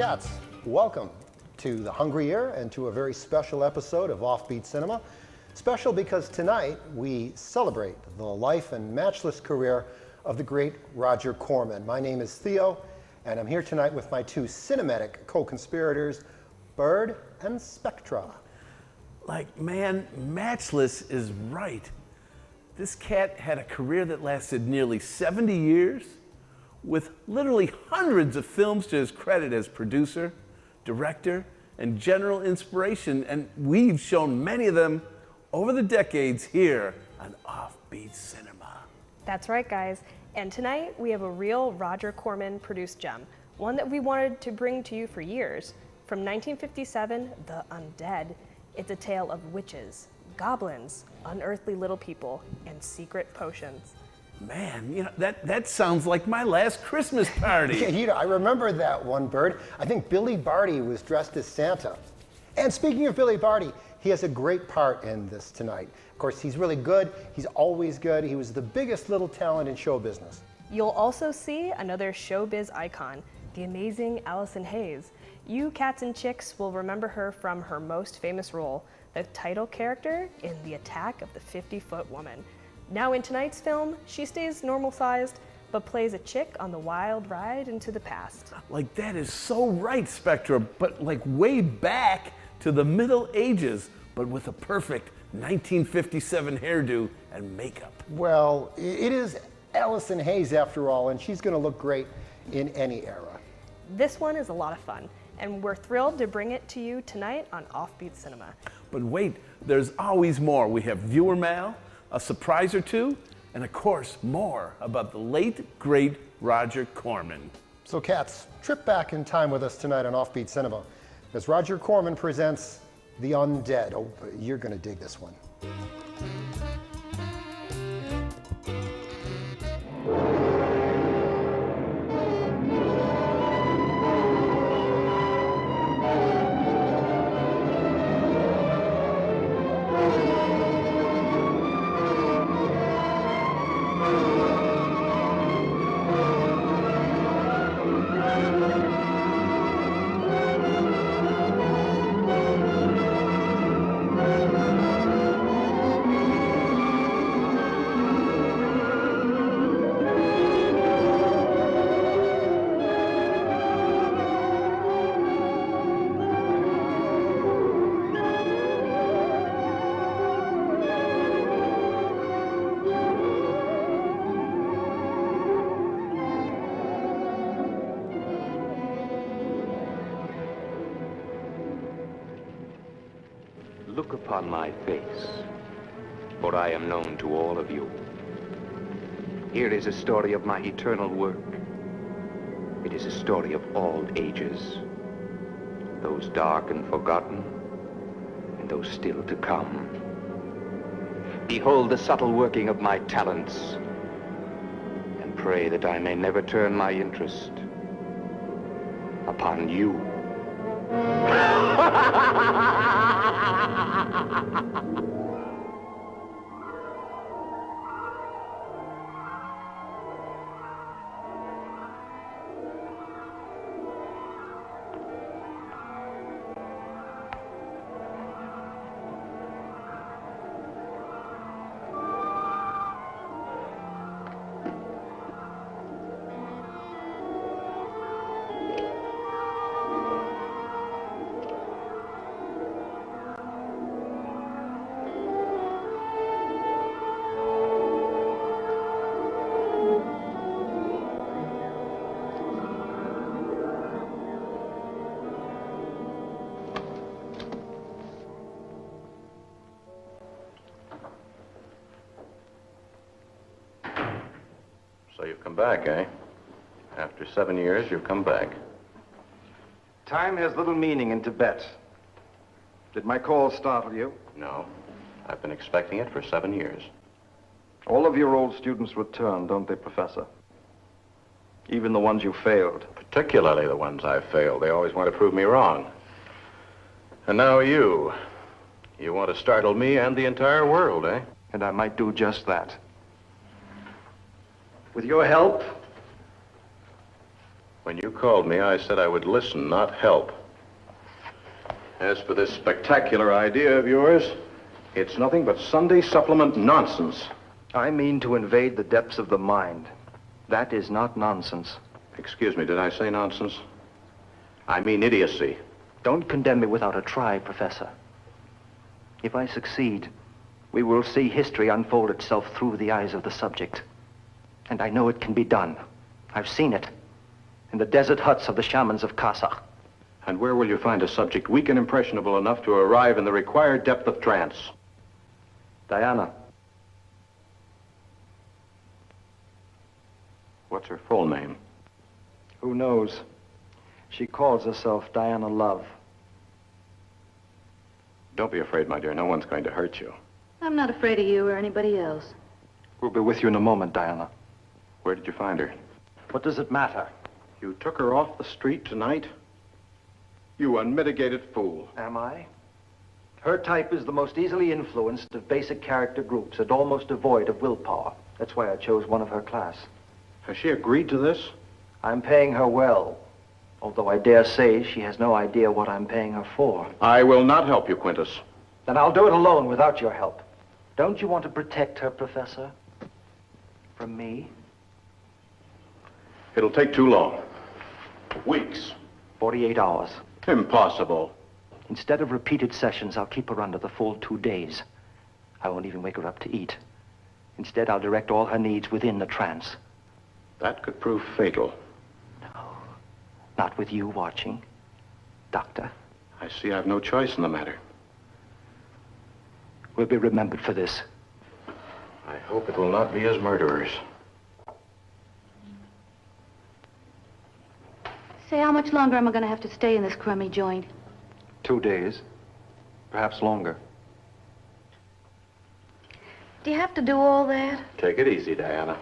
Cats, welcome to the Hungry Ear and to a very special episode of Offbeat Cinema. Special because tonight we celebrate the life and matchless career of the great Roger Corman. My name is Theo, and I'm here tonight with my two cinematic co-conspirators, Bird and Spectra. Like, man, matchless is right. This cat had a career that lasted nearly 70 years, with literally hundreds of films to his credit as producer, director, and general inspiration, and we've shown many of them over the decades here on Offbeat Cinema. That's right, guys. And tonight we have a real Roger Corman produced gem, one that we wanted to bring to you for years. From 1957, The Undead. It's a tale of witches, goblins, unearthly little people, and secret potions. Man, you know, that sounds like my last Christmas party. You know, I remember that one, Bird. I think Billy Barty was dressed as Santa. And speaking of Billy Barty, he has a great part in this tonight. Of course, he's really good. He's always good. He was the biggest little talent in show business. You'll also see another showbiz icon, the amazing Allison Hayes. You cats and chicks will remember her from her most famous role, the title character in The Attack of the 50-Foot Woman. Now in tonight's film, she stays normal-sized, but plays a chick on the wild ride into the past. Like, that is so right, Spectra, but like way back to the Middle Ages, but with a perfect 1957 hairdo and makeup. Well, it is Allison Hayes after all, and she's going to look great in any era. This one is a lot of fun, and we're thrilled to bring it to you tonight on Offbeat Cinema. But wait, there's always more. We have viewer mail, a surprise or two, and of course, more about the late, great Roger Corman. So cats, trip back in time with us tonight on Offbeat Cinema as Roger Corman presents The Undead. Oh, you're gonna dig this one. Look upon my face, for I am known to all of you. Here is a story of my eternal work. It is a story of all ages, those dark and forgotten, and those still to come. Behold the subtle working of my talents, and pray that I may never turn my interest upon you. So you've come back, eh? After 7 years, you've come back. Time has little meaning in Tibet. Did my call startle you? No. I've been expecting it for 7 years. All of your old students return, don't they, Professor? Even the ones you failed. Particularly the ones I've failed. They always want to prove me wrong. And now you. You want to startle me and the entire world, eh? And I might do just that. With your help, When you called me, I said I would listen, not help. As for this spectacular idea of yours, it's nothing but Sunday supplement nonsense. I mean to invade the depths of the mind. That is not nonsense. Excuse me, did I say nonsense? I mean idiocy. Don't condemn me without a try, Professor. If I succeed, we will see history unfold itself through the eyes of the subject. And I know it can be done. I've seen it in the desert huts of the shamans of Kazakh. And where will you find a subject weak and impressionable enough to arrive in the required depth of trance? Diana. What's her full name? Who knows? She calls herself Diana Love. Don't be afraid, my dear. No one's going to hurt you. I'm not afraid of you or anybody else. We'll be with you in a moment, Diana. Where did you find her? What does it matter? You took her off the street tonight? You unmitigated fool. Am I? Her type is the most easily influenced of basic character groups and almost devoid of willpower. That's why I chose one of her class. Has she agreed to this? I'm paying her well, although I dare say she has no idea what I'm paying her for. I will not help you, Quintus. Then I'll do it alone without your help. Don't you want to protect her, Professor? From me? It'll take too long. Weeks. 48 hours. Impossible. Instead of repeated sessions, I'll keep her under the full 2 days. I won't even wake her up to eat. Instead, I'll direct all her needs within the trance. That could prove fatal. No, not with you watching, Doctor. I see I've no choice in the matter. We'll be remembered for this. I hope it will not be as murderers. Say, how much longer am I going to have to stay in this crummy joint? 2 days, perhaps longer. Do you have to do all that? Take it easy, Diana.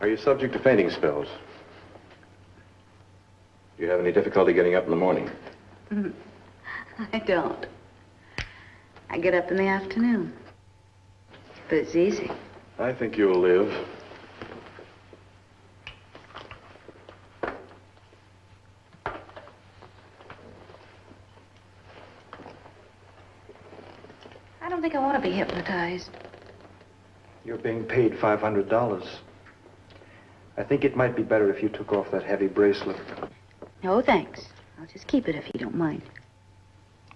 Are you subject to fainting spells? Do you have any difficulty getting up in the morning? I don't. I get up in the afternoon. But it's easy. I think you'll live. I don't think I want to be hypnotized. You're being paid $500. I think it might be better if you took off that heavy bracelet. No, thanks. I'll just keep it if you don't mind.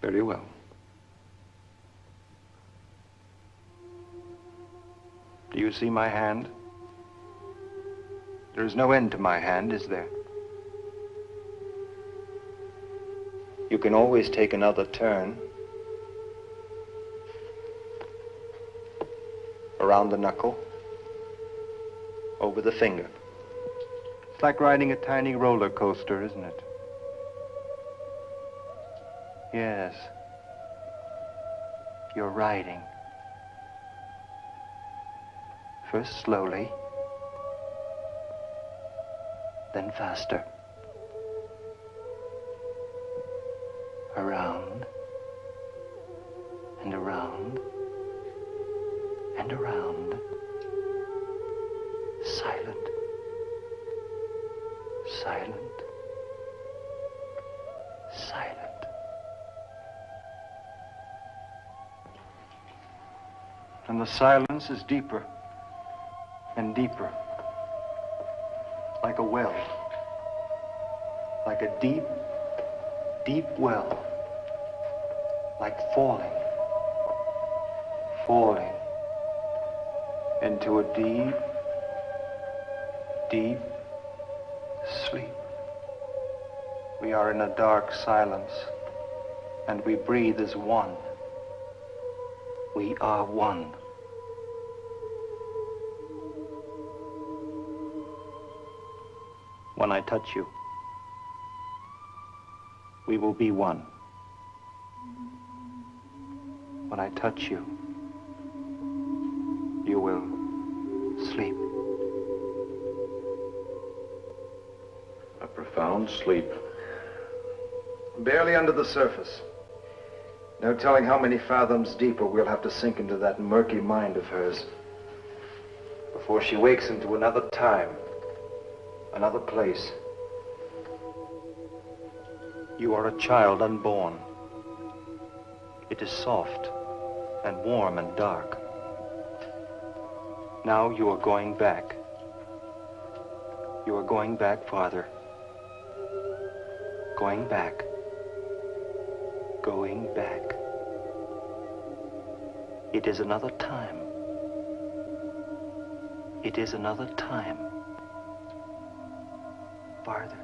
Very well. Do you see my hand? There is no end to my hand, is there? You can always take another turn. Around the knuckle. Over the finger. It's like riding a tiny roller coaster, isn't it? Yes. You're riding. First slowly, then faster. Around, and around, and around. Silent. Silent. Silent. And the silence is deeper and deeper, like a well, like a deep, deep well, like falling, falling into a deep, deep sleep. We are in a dark silence, and we breathe as one. We are one. When I touch you, we will be one. When I touch you, you will sleep. A profound sleep. Barely under the surface. No telling how many fathoms deeper we'll have to sink into that murky mind of hers before she wakes into another time, Another place. You are a child unborn. It is soft and warm and dark. Now you are going back. You are going back farther. Going back. Going back. It is another time. It is another time. Farther.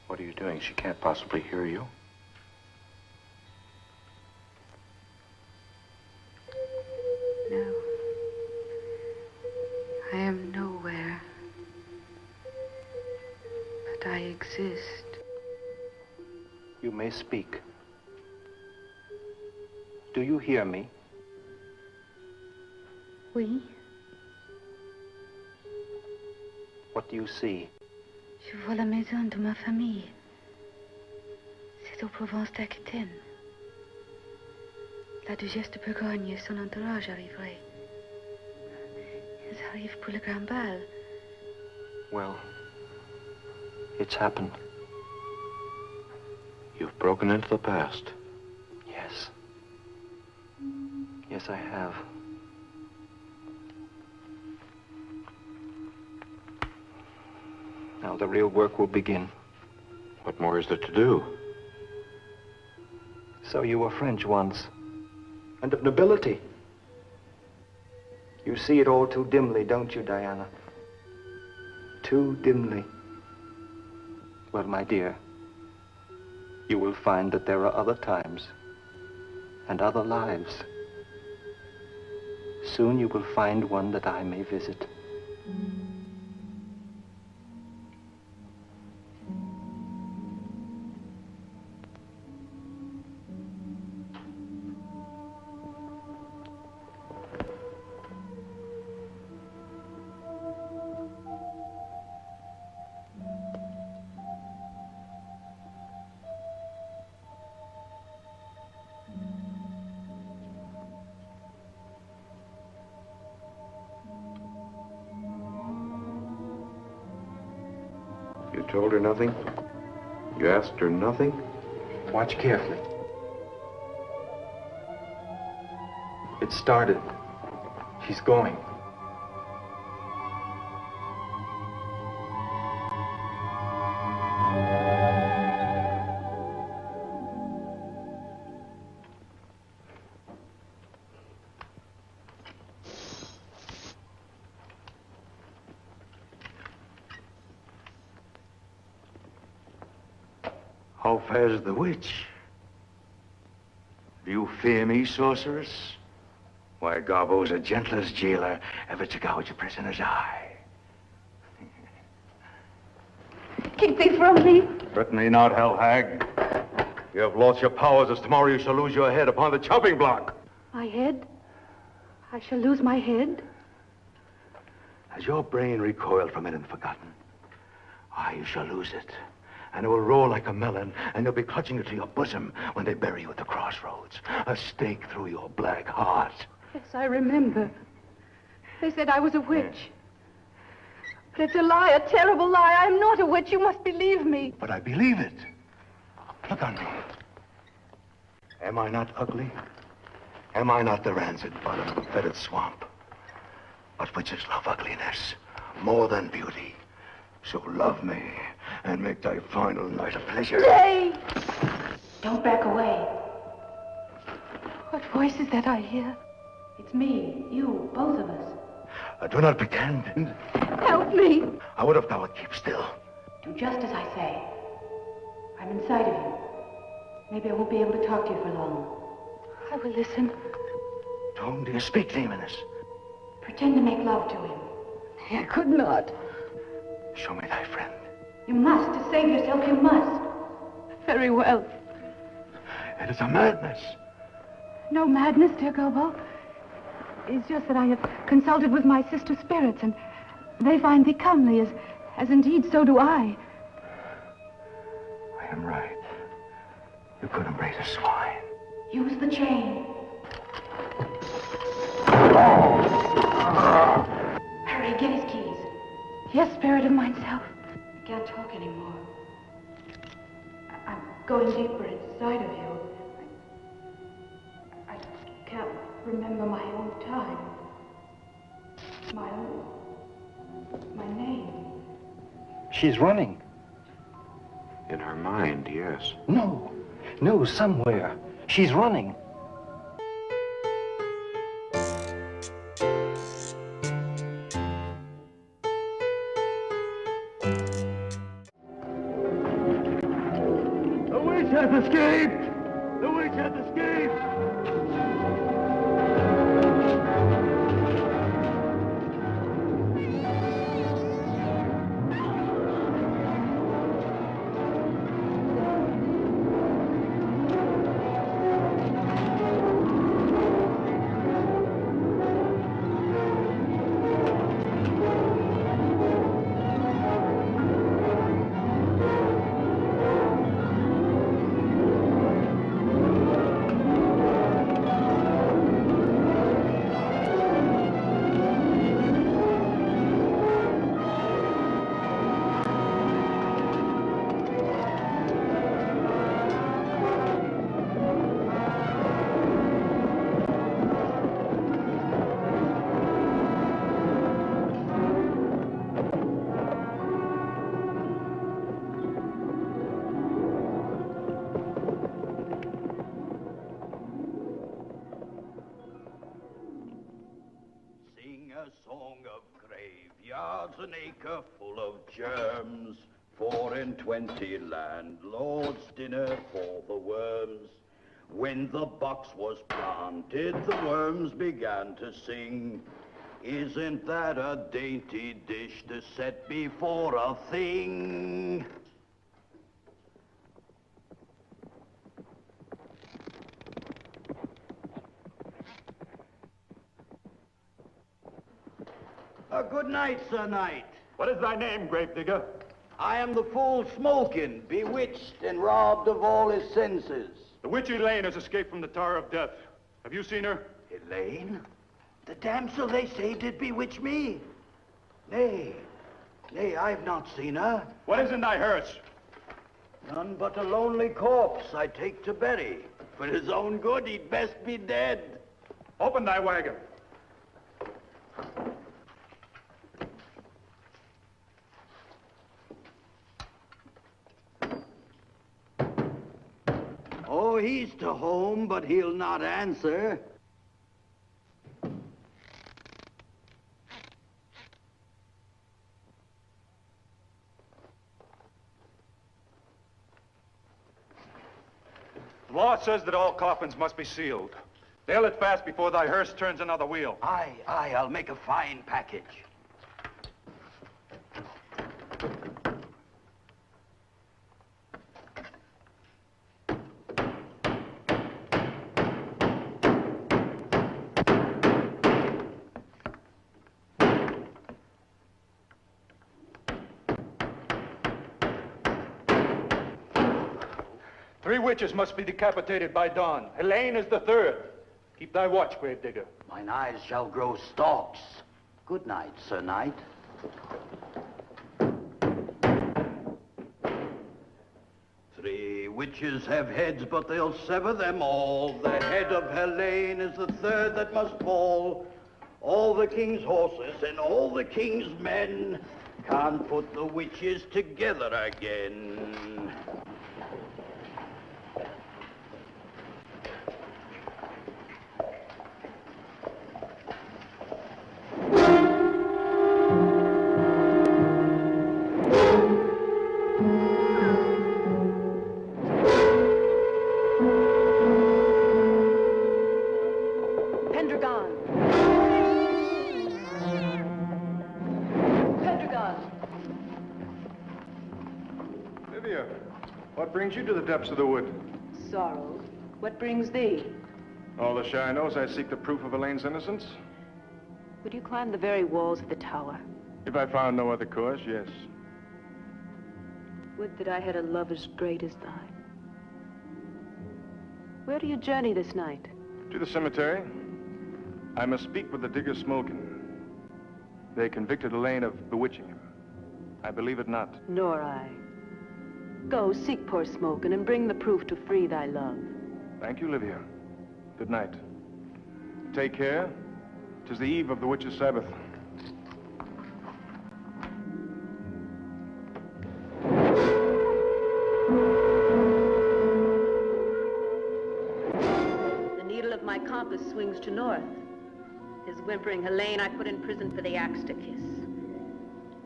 What are you doing? She can't possibly hear you. No. I am nowhere. But I exist. You may speak. Do you hear me? Oui. What do you see? Je vois la maison de ma famille. C'est aux Provences d'Aquitaine. La duchesse de Bourgogne et son entourage arriveraient. Ils arrivent pour le grand bal. Well, it's happened. You've broken into the past. Yes. Yes, I have. Now the real work will begin. What more is there to do? So you were French once, and of nobility. You see it all too dimly, don't you, Diana? Too dimly. Well, my dear, you will find that there are other times and other lives. Soon you will find one that I may visit. You told her nothing? You asked her nothing? Watch carefully. It started. She's going. How fares the witch? Do you fear me, sorceress? Why, Garbo's the gentlest jailer ever took out your prisoner's eye. Keep thee from me. Certainly not, hell hag. You have lost your powers as tomorrow you shall lose your head upon the chopping block. My head? I shall lose my head? Has your brain recoiled from it and forgotten? Why, you shall lose it. And it will roll like a melon, and you'll be clutching it to your bosom when they bury you at the crossroads. A stake through your black heart. Yes, I remember. They said I was a witch. But it's a lie, a terrible lie. I am not a witch. You must believe me. But I believe it. Look on me. Am I not ugly? Am I not the rancid bottom of a fetid swamp? But witches love ugliness more than beauty. So love me and make thy final night a pleasure. Stay! Don't back away. What voice is that I hear? It's me, you, both of us. Do not pretend. Help me. I would if thou would keep still. Do just as I say. I'm inside of you. Maybe I won't be able to talk to you for long. I will listen. To whom do you speak, demoness? Pretend to make love to him. I could not. Show me thy friend. You must. To save yourself, you must. Very well. It is a madness. No madness, dear Gobo. It's just that I have consulted with my sister spirits, and they find thee comely, as indeed so do I. I am right. You could embrace a swine. Use the chain. deeper inside of you. I can't remember my own time. My name. She's running. In her mind, yes. No, somewhere. She's running. The witch has escaped! The witch has escaped! A song of graveyards, an acre full of germs. 4 and 20 landlords' dinner for the worms. When the box was planted, the worms began to sing. Isn't that a dainty dish to set before a thing? Good night, Sir Knight. What is thy name, gravedigger? I am the fool Smokin, bewitched and robbed of all his senses. The witch Elaine has escaped from the Tower of Death. Have you seen her? Elaine? The damsel they say did bewitch me. Nay, I've not seen her. What is in thy hearse? None but a lonely corpse I take to bury. For his own good, he'd best be dead. Open thy wagon. Oh, he's to home, but he'll not answer. The law says that all coffins must be sealed. Nail it fast before thy hearse turns another wheel. Aye, I'll make a fine package. 3 witches must be decapitated by dawn. Elaine is the 3rd. Keep thy watch, gravedigger. Mine eyes shall grow stalks. Good night, Sir Knight. Three witches have heads, but they'll sever them all. The head of Helene is the 3rd that must fall. All the king's horses and all the king's men can't put the witches together again. What brings you to the depths of the wood? Sorrow. What brings thee? All the Shire knows I seek the proof of Elaine's innocence. Would you climb the very walls of the tower? If I found no other cause, yes. Would that I had a love as great as thine. Where do you journey this night? To the cemetery. I must speak with the digger Smolkin. They convicted Elaine of bewitching him. I believe it not. Nor I. Go, seek poor Smokin, and bring the proof to free thy love. Thank you, Livia. Good night. Take care. 'Tis the eve of the Witch's Sabbath. The needle of my compass swings to north. His whimpering Helene I put in prison for the axe to kiss.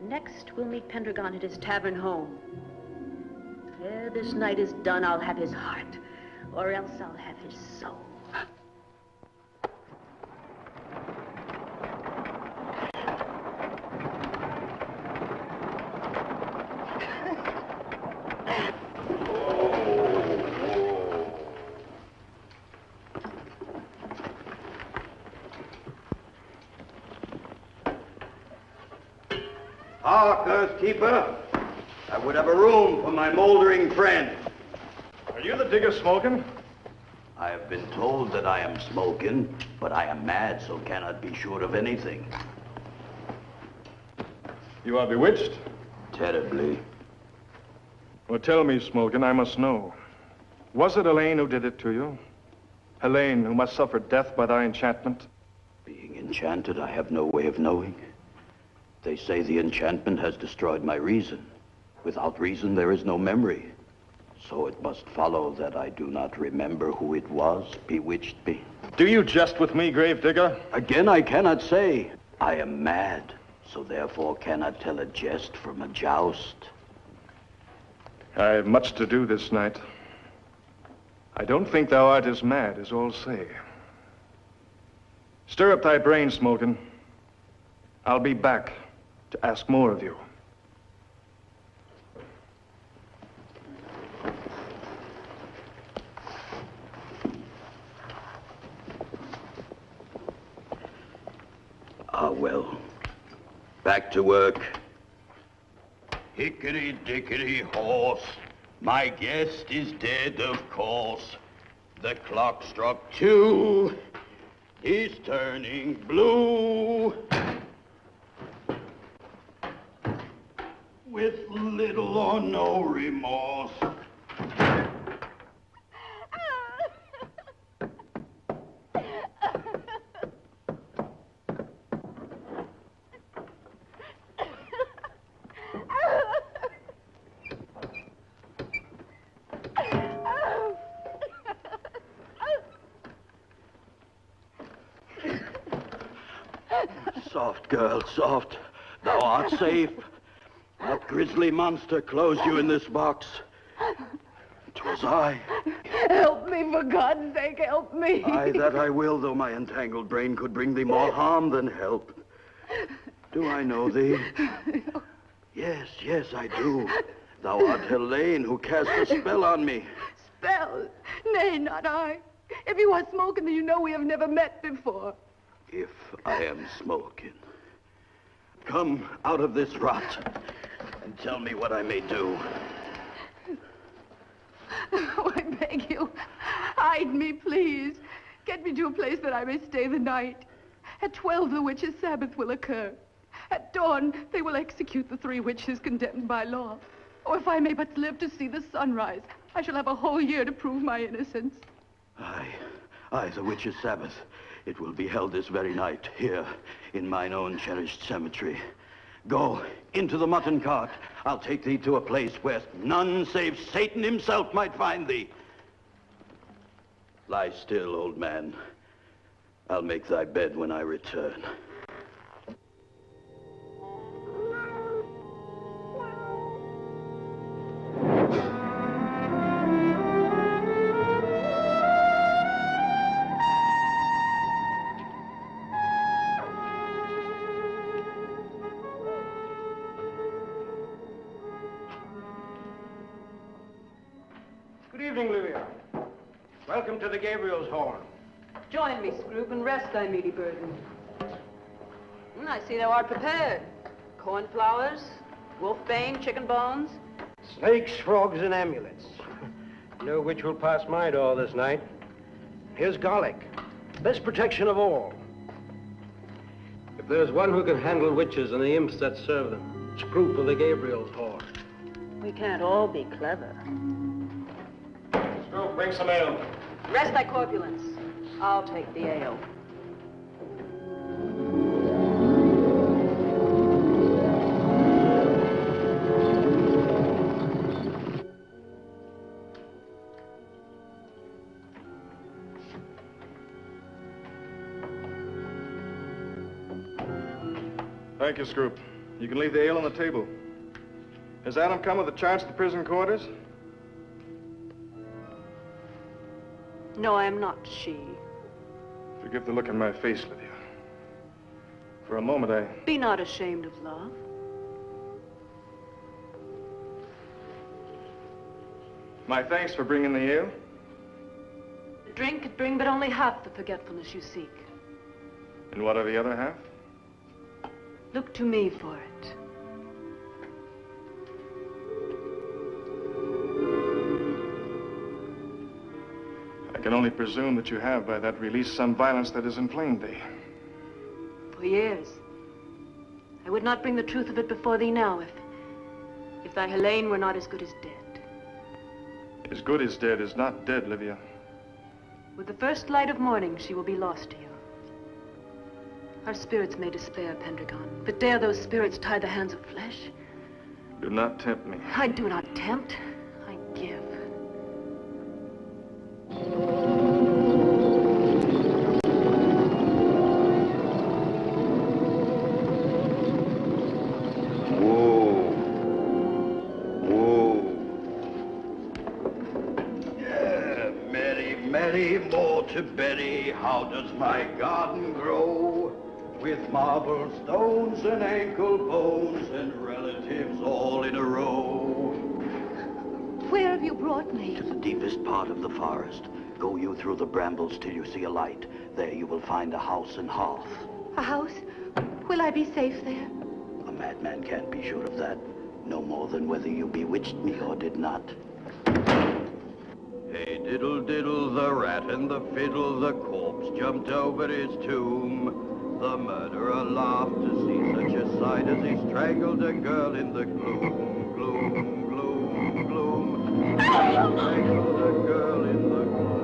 Next, we'll meet Pendragon at his tavern home. Ere this night is done, I'll have his heart, or else I'll have his soul. Hark, Earthkeeper. I would have a room for my moldering friend. Are you the digger Smokin? I have been told that I am smoking, but I am mad, so cannot be sure of anything. You are bewitched? Terribly. Well, tell me, Smokin, I must know. Was it Helene who did it to you? Helene, who must suffer death by thy enchantment? Being enchanted, I have no way of knowing. They say the enchantment has destroyed my reason. Without reason, there is no memory. So it must follow that I do not remember who it was bewitched me. Do you jest with me, gravedigger? Again, I cannot say. I am mad, so therefore cannot tell a jest from a joust. I have much to do this night. I don't think thou art as mad as all say. Stir up thy brain, Smokin. I'll be back to ask more of you. Ah, well. Back to work. Hickory-dickory horse, my guest is dead, of course. The clock struck 2. He's turning blue. With little or no remorse. Soft, girl, soft. Thou art safe. What grisly monster closed you in this box? 'Twas I. Help me, for God's sake, help me. Aye, that I will, though my entangled brain could bring thee more harm than help. Do I know thee? Yes, yes, I do. Thou art Helene, who cast a spell on me. Spell? Nay, not I. If you are smoking, then you know we have never met before. If I am smoking, come out of this rot and tell me what I may do. Oh, I beg you, hide me, please. Get me to a place that I may stay the night. At 12, the witches' Sabbath will occur. At dawn, they will execute the 3 witches condemned by law. Or if I may but live to see the sunrise, I shall have a whole year to prove my innocence. Aye, the witches' Sabbath. It will be held this very night, here, in mine own cherished cemetery. Go into the mutton cart. I'll take thee to a place where none save Satan himself might find thee. Lie still, old man. I'll make thy bed when I return. Good evening, Livia. Welcome to the Gabriel's Horn. Join me, Scroop, and rest thy meaty burden. I see thou art prepared. Cornflowers, wolfbane, chicken bones. Snakes, frogs, and amulets. Know which will pass my door this night. Here's garlic. Best protection of all. If there's one who can handle witches and the imps that serve them, Scroop of the Gabriel's Horn. We can't all be clever. Screw, bring some ale. Rest thy corpulence. I'll take the ale. Thank you, Scroop. You can leave the ale on the table. Has Adam come with the charge to the prison quarters? No, I am not she. Forgive the look in my face, Lydia. For a moment, I... Be not ashamed of love. My thanks for bringing the ale. The drink could bring but only half the forgetfulness you seek. And what of the other half? Look to me for it. I can only presume that you have by that release some violence that has inflamed thee. For years. I would not bring the truth of it before thee now if thy Helene were not as good as dead. As good as dead is not dead, Livia. With the first light of morning, she will be lost to you. Our spirits may despair, Pendragon, but dare those spirits tie the hands of flesh? Do not tempt me. I do not tempt, I give. Mary, more to berry, how does my garden grow? With marble stones and ankle bones and relatives all in a row. Where have you brought me? To the deepest part of the forest. Go you through the brambles till you see a light. There you will find a house and hearth. A house? Will I be safe there? A madman can't be sure of that. No more than whether you bewitched me or did not. Hey, diddle diddle, the rat and the fiddle, the corpse jumped over his tomb. The murderer laughed to see such a sight as he strangled a girl in the gloom, gloom, gloom, gloom. Strangled a girl in the gloom.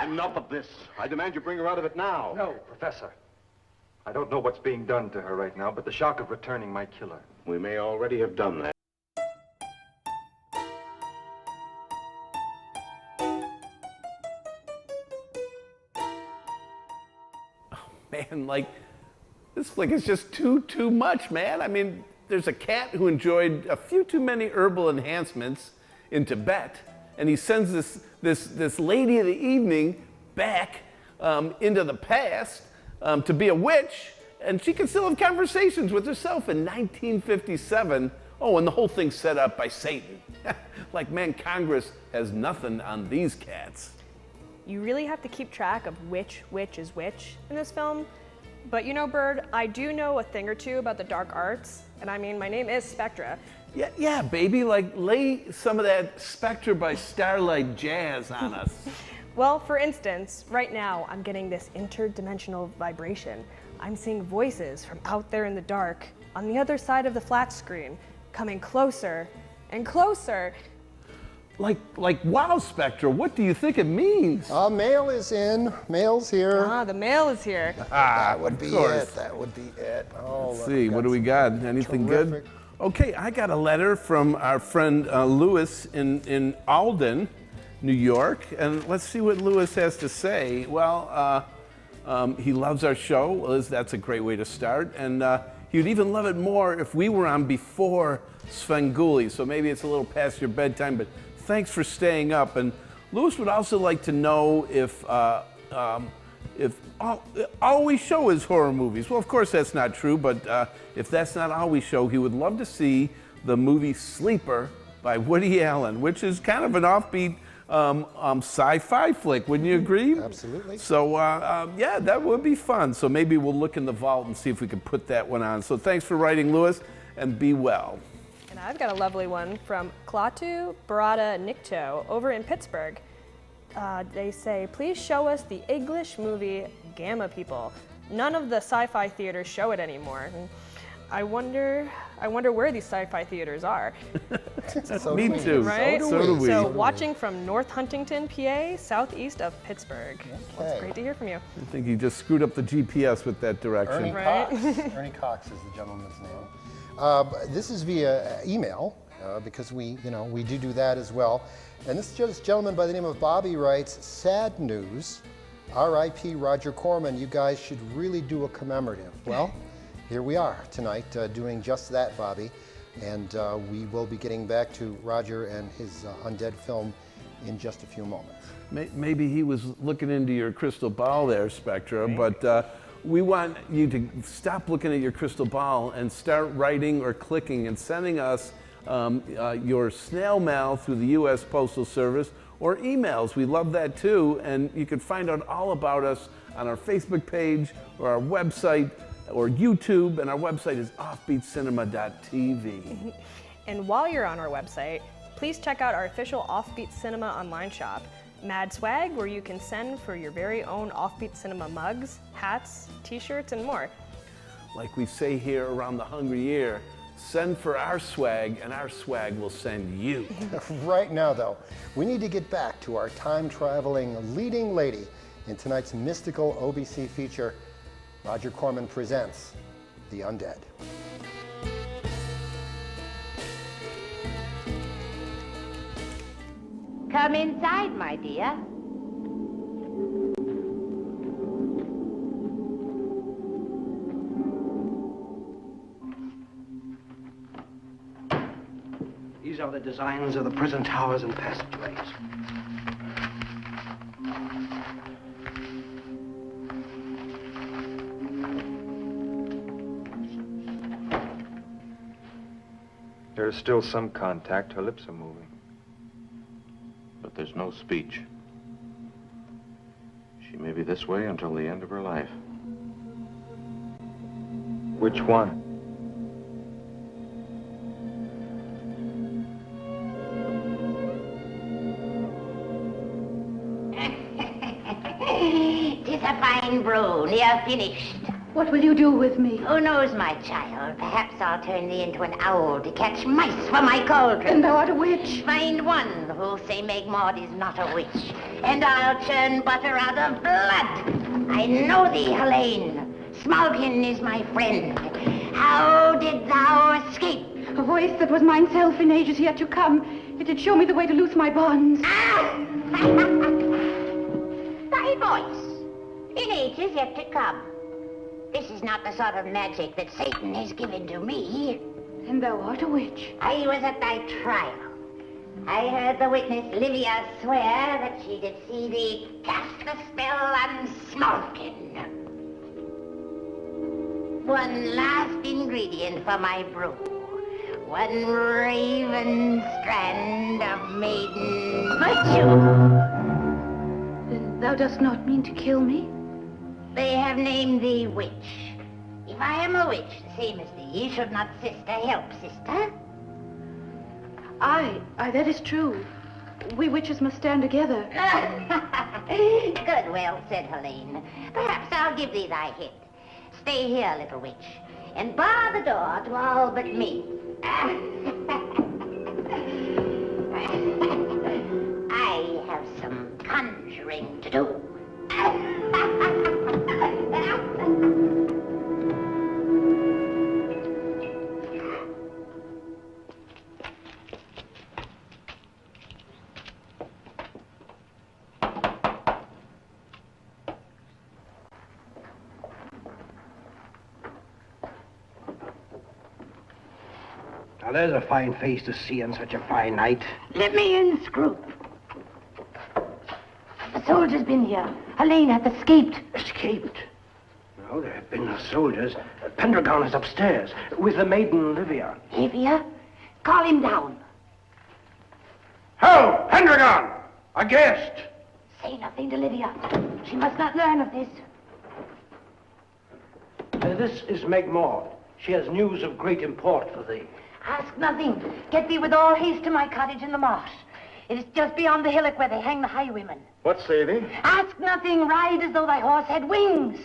Enough of this. I demand you bring her out of it now. No, Professor. I don't know what's being done to her right now, but the shock of returning might kill her. We may already have done that. Man, like, this flick is just too much, man. I mean, there's a cat who enjoyed a few too many herbal enhancements in Tibet, and he sends this lady of the evening back into the past to be a witch, and she can still have conversations with herself in 1957. Oh, and the whole thing's set up by Satan. Like, man, Congress has nothing on these cats. You really have to keep track of which witch is which in this film. But you know, Bird, I do know a thing or two about the dark arts. And I mean, my name is Spectra. Yeah, baby, like, lay some of that Spectre by Starlight jazz on us. Well, for instance, right now, I'm getting this interdimensional vibration. I'm seeing voices from out there in the dark, on the other side of the flat screen, coming closer and closer. Like, wow, Spectra, what do you think it means? Mail is in. Mail's here. Ah, the mail is here. That would be it. That would be it. Oh, Let's see, what do we got? Anything good? Okay, I got a letter from our friend Lewis in Alden, New York, and let's see what Lewis has to say. Well, he loves our show. Well, that's a great way to start, and he would even love it more if we were on before Svengoolie, so maybe it's a little past your bedtime, but thanks for staying up. And Lewis would also like to know if all we show is horror movies. Well, of course that's not true, but if that's not all we show, he would love to see the movie Sleeper by Woody Allen, which is kind of an offbeat sci-fi flick. Wouldn't you agree? Absolutely. So, yeah, that would be fun. So maybe we'll look in the vault and see if we can put that one on. So thanks for writing, Louis, and be well. And I've got a lovely one from Klaatu Barada Nikto over in Pittsburgh. They say, please show us the English movie Gamma People. None of the sci-fi theaters show it anymore. I wonder where these sci-fi theaters are. Me too. Right? So do we. So watching from North Huntington, PA, southeast of Pittsburgh. Well, it's great to hear from you. I think you just screwed up the GPS with that direction. Ernie Cox. Ernie Cox is the gentleman's name. This is via email because we do that as well. And this gentleman by the name of Bobby writes, sad news, R.I.P. Roger Corman, you guys should really do a commemorative. Well, here we are tonight doing just that, Bobby. And we will be getting back to Roger and his Undead film in just a few moments. Maybe he was looking into your crystal ball there, Spectra, but we want you to stop looking at your crystal ball and start writing or clicking and sending us your snail mail through the U.S. Postal Service or emails. We love that too, and you can find out all about us on our Facebook page or our website or YouTube, and our website is offbeatcinema.tv. And while you're on our website, please check out our official Offbeat Cinema online shop, Mad Swag, where you can send for your very own Offbeat Cinema mugs, hats, t-shirts, and more. Like we say here around the Hungry Ear, send for our swag, and our swag will send you. Right now, though, we need to get back to our time-traveling leading lady in tonight's mystical OBC feature. Roger Corman presents The Undead. Come inside, my dear. These are the designs of the prison towers and passageways. There is still some contact. Her lips are moving. But there's no speech. She may be this way until the end of her life. Which one? Tis a fine brew, near finished. What will you do with me? Who knows, my child? Perhaps I'll turn thee into an owl to catch mice for my cauldron. And thou art a witch. Find one who'll say Meg Maud is not a witch, and I'll churn butter out of blood. I know thee, Helene. Smalkin is my friend. How did thou escape? A voice that was mine self in ages yet to come. It did show me the way to loose my bonds. Ah! Thy voice, in ages yet to come. This is not the sort of magic that Satan has given to me. And thou art a witch. I was at thy trial. I heard the witness Livia swear that she did see thee cast the spell on Smalkin. One last ingredient for my brew. One raven strand of maiden virtue. Then thou dost not mean to kill me? They have named thee witch. If I am a witch, the same as thee, should not sister help sister? Aye, that is true. We witches must stand together. Good, well said, Helene. Perhaps I'll give thee thy hint. Stay here, little witch, and bar the door to all but me. I have some conjuring to do. Now, there's a fine face to see on such a fine night. Let me in, Scroop. The soldier's been here. Helene hath escaped. Escaped? No, there have been no soldiers. Pendragon is upstairs with the maiden Livia. Livia? Call him down. Ho, Pendragon! A guest! Say nothing to Livia. She must not learn of this. This is Meg Maud. She has news of great import for thee. Ask nothing. Get thee with all haste to my cottage in the marsh. It is just beyond the hillock where they hang the highwaymen. What say thee? Ask nothing. Ride as though thy horse had wings.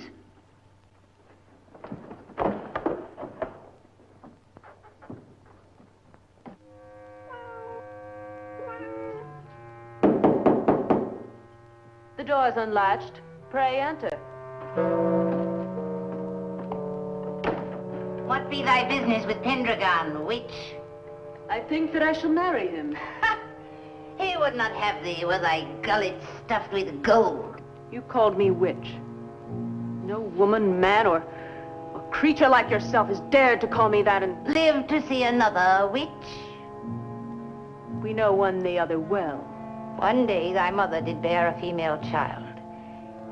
The door is unlatched. Pray enter. What be thy business with Pendragon, witch? I think that I shall marry him. He would not have thee with thy gullet stuffed with gold. You called me witch. No woman, man, or creature like yourself has dared to call me that and... Live to see another, witch. We know one the other well. One day thy mother did bear a female child,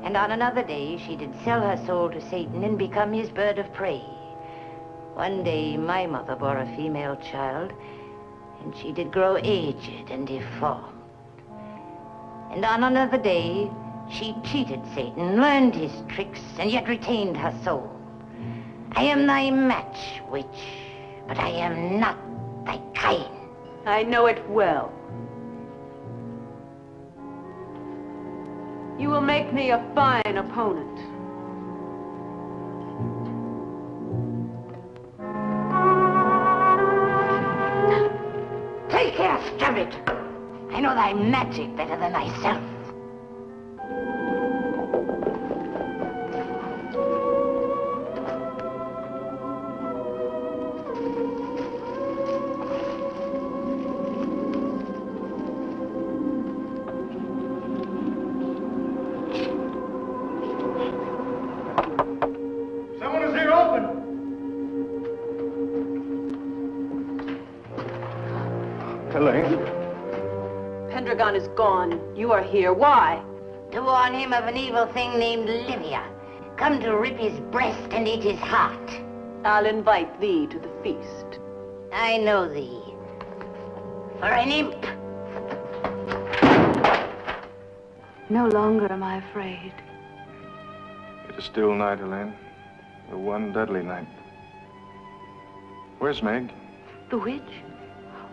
and on another day she did sell her soul to Satan and become his bird of prey. One day my mother bore a female child, and she did grow aged and deformed. And on another day she cheated Satan, learned his tricks, and yet retained her soul. I am thy match, witch, but I am not thy kind. I know it well. You will make me a fine opponent. Take care, Stubbit. I know thy magic better than thyself. Someone is here, open! Elaine? Pendragon is gone. You are here. Why? To warn him of an evil thing named Livia. Come to rip his breast and eat his heart. I'll invite thee to the feast. I know thee. For an imp. No longer am I afraid. It is still night, Elaine. The one deadly night. Where's Meg? The witch?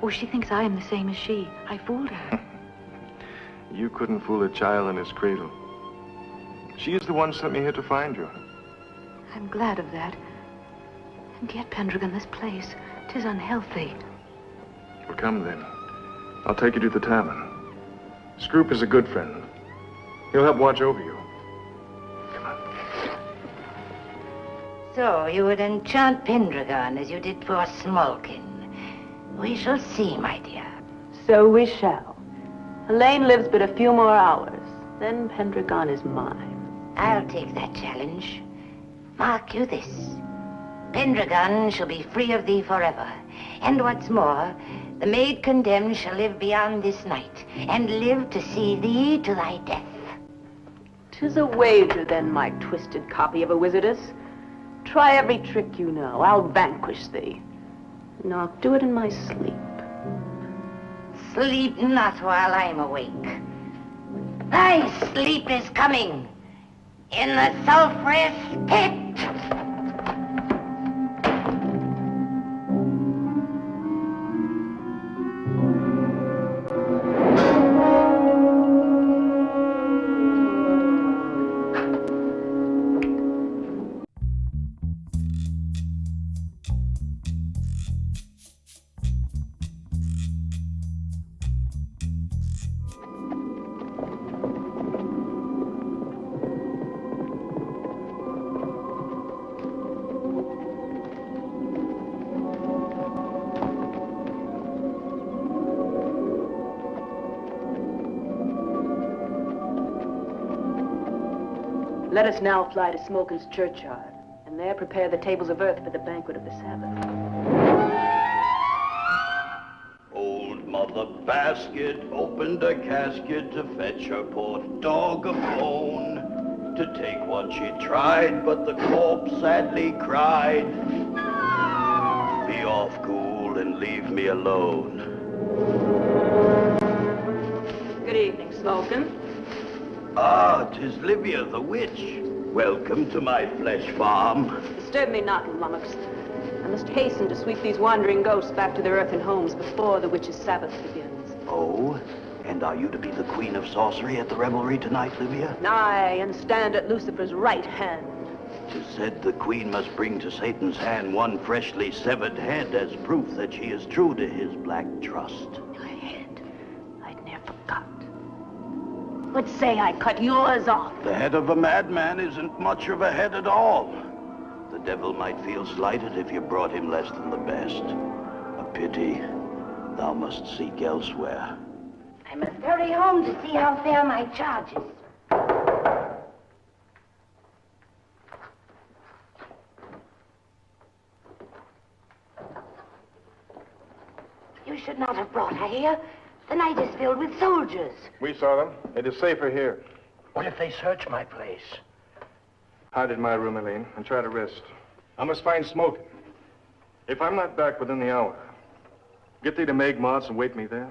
Oh, she thinks I am the same as she. I fooled her. You couldn't fool a child in his cradle. She is the one sent me here to find you. I'm glad of that. And yet, Pendragon, this place, 'tis unhealthy. Well, come then. I'll take you to the tavern. Scroop is a good friend. He'll help watch over you. So you would enchant Pendragon as you did poor Smolkin. We shall see, my dear. So we shall. Elaine lives but a few more hours. Then Pendragon is mine. I'll take that challenge. Mark you this. Pendragon shall be free of thee forever. And what's more, the maid condemned shall live beyond this night, and live to see thee to thy death. 'Tis a wager, then, my twisted copy of a wizardess. Try every trick you know. I'll vanquish thee. And I'll do it in my sleep. Sleep not while I'm awake. Thy sleep is coming in the sulphurous pit. Let us now fly to Smolkin's churchyard, and there prepare the tables of earth for the banquet of the Sabbath. Old Mother Basket opened a casket to fetch her poor dog a bone. To take one she tried, but the corpse sadly cried. Be off, ghoul, and leave me alone. Good evening, Smolkin. Smolkin. Ah, 'tis Livia the witch. Welcome to my flesh farm. Disturb me not, lummox. I must hasten to sweep these wandering ghosts back to their earthen homes before the witch's Sabbath begins. Oh, and are you to be the queen of sorcery at the revelry tonight, Livia? Aye, and stand at Lucifer's right hand. 'Tis said the queen must bring to Satan's hand one freshly severed head as proof that she is true to his black trust. A head I'd ne'er forgot. Would say I cut yours off. The head of a madman isn't much of a head at all. The devil might feel slighted if you brought him less than the best. A pity. Thou must seek elsewhere. I must hurry home to see how fair my charges. You should not have brought her here. The night is filled with soldiers. We saw them. It is safer here. What if they search my place? Hide in my room, Elaine, and try to rest. I must find Smoking. If I'm not back within the hour, get thee to Meg Mott's and wait me there.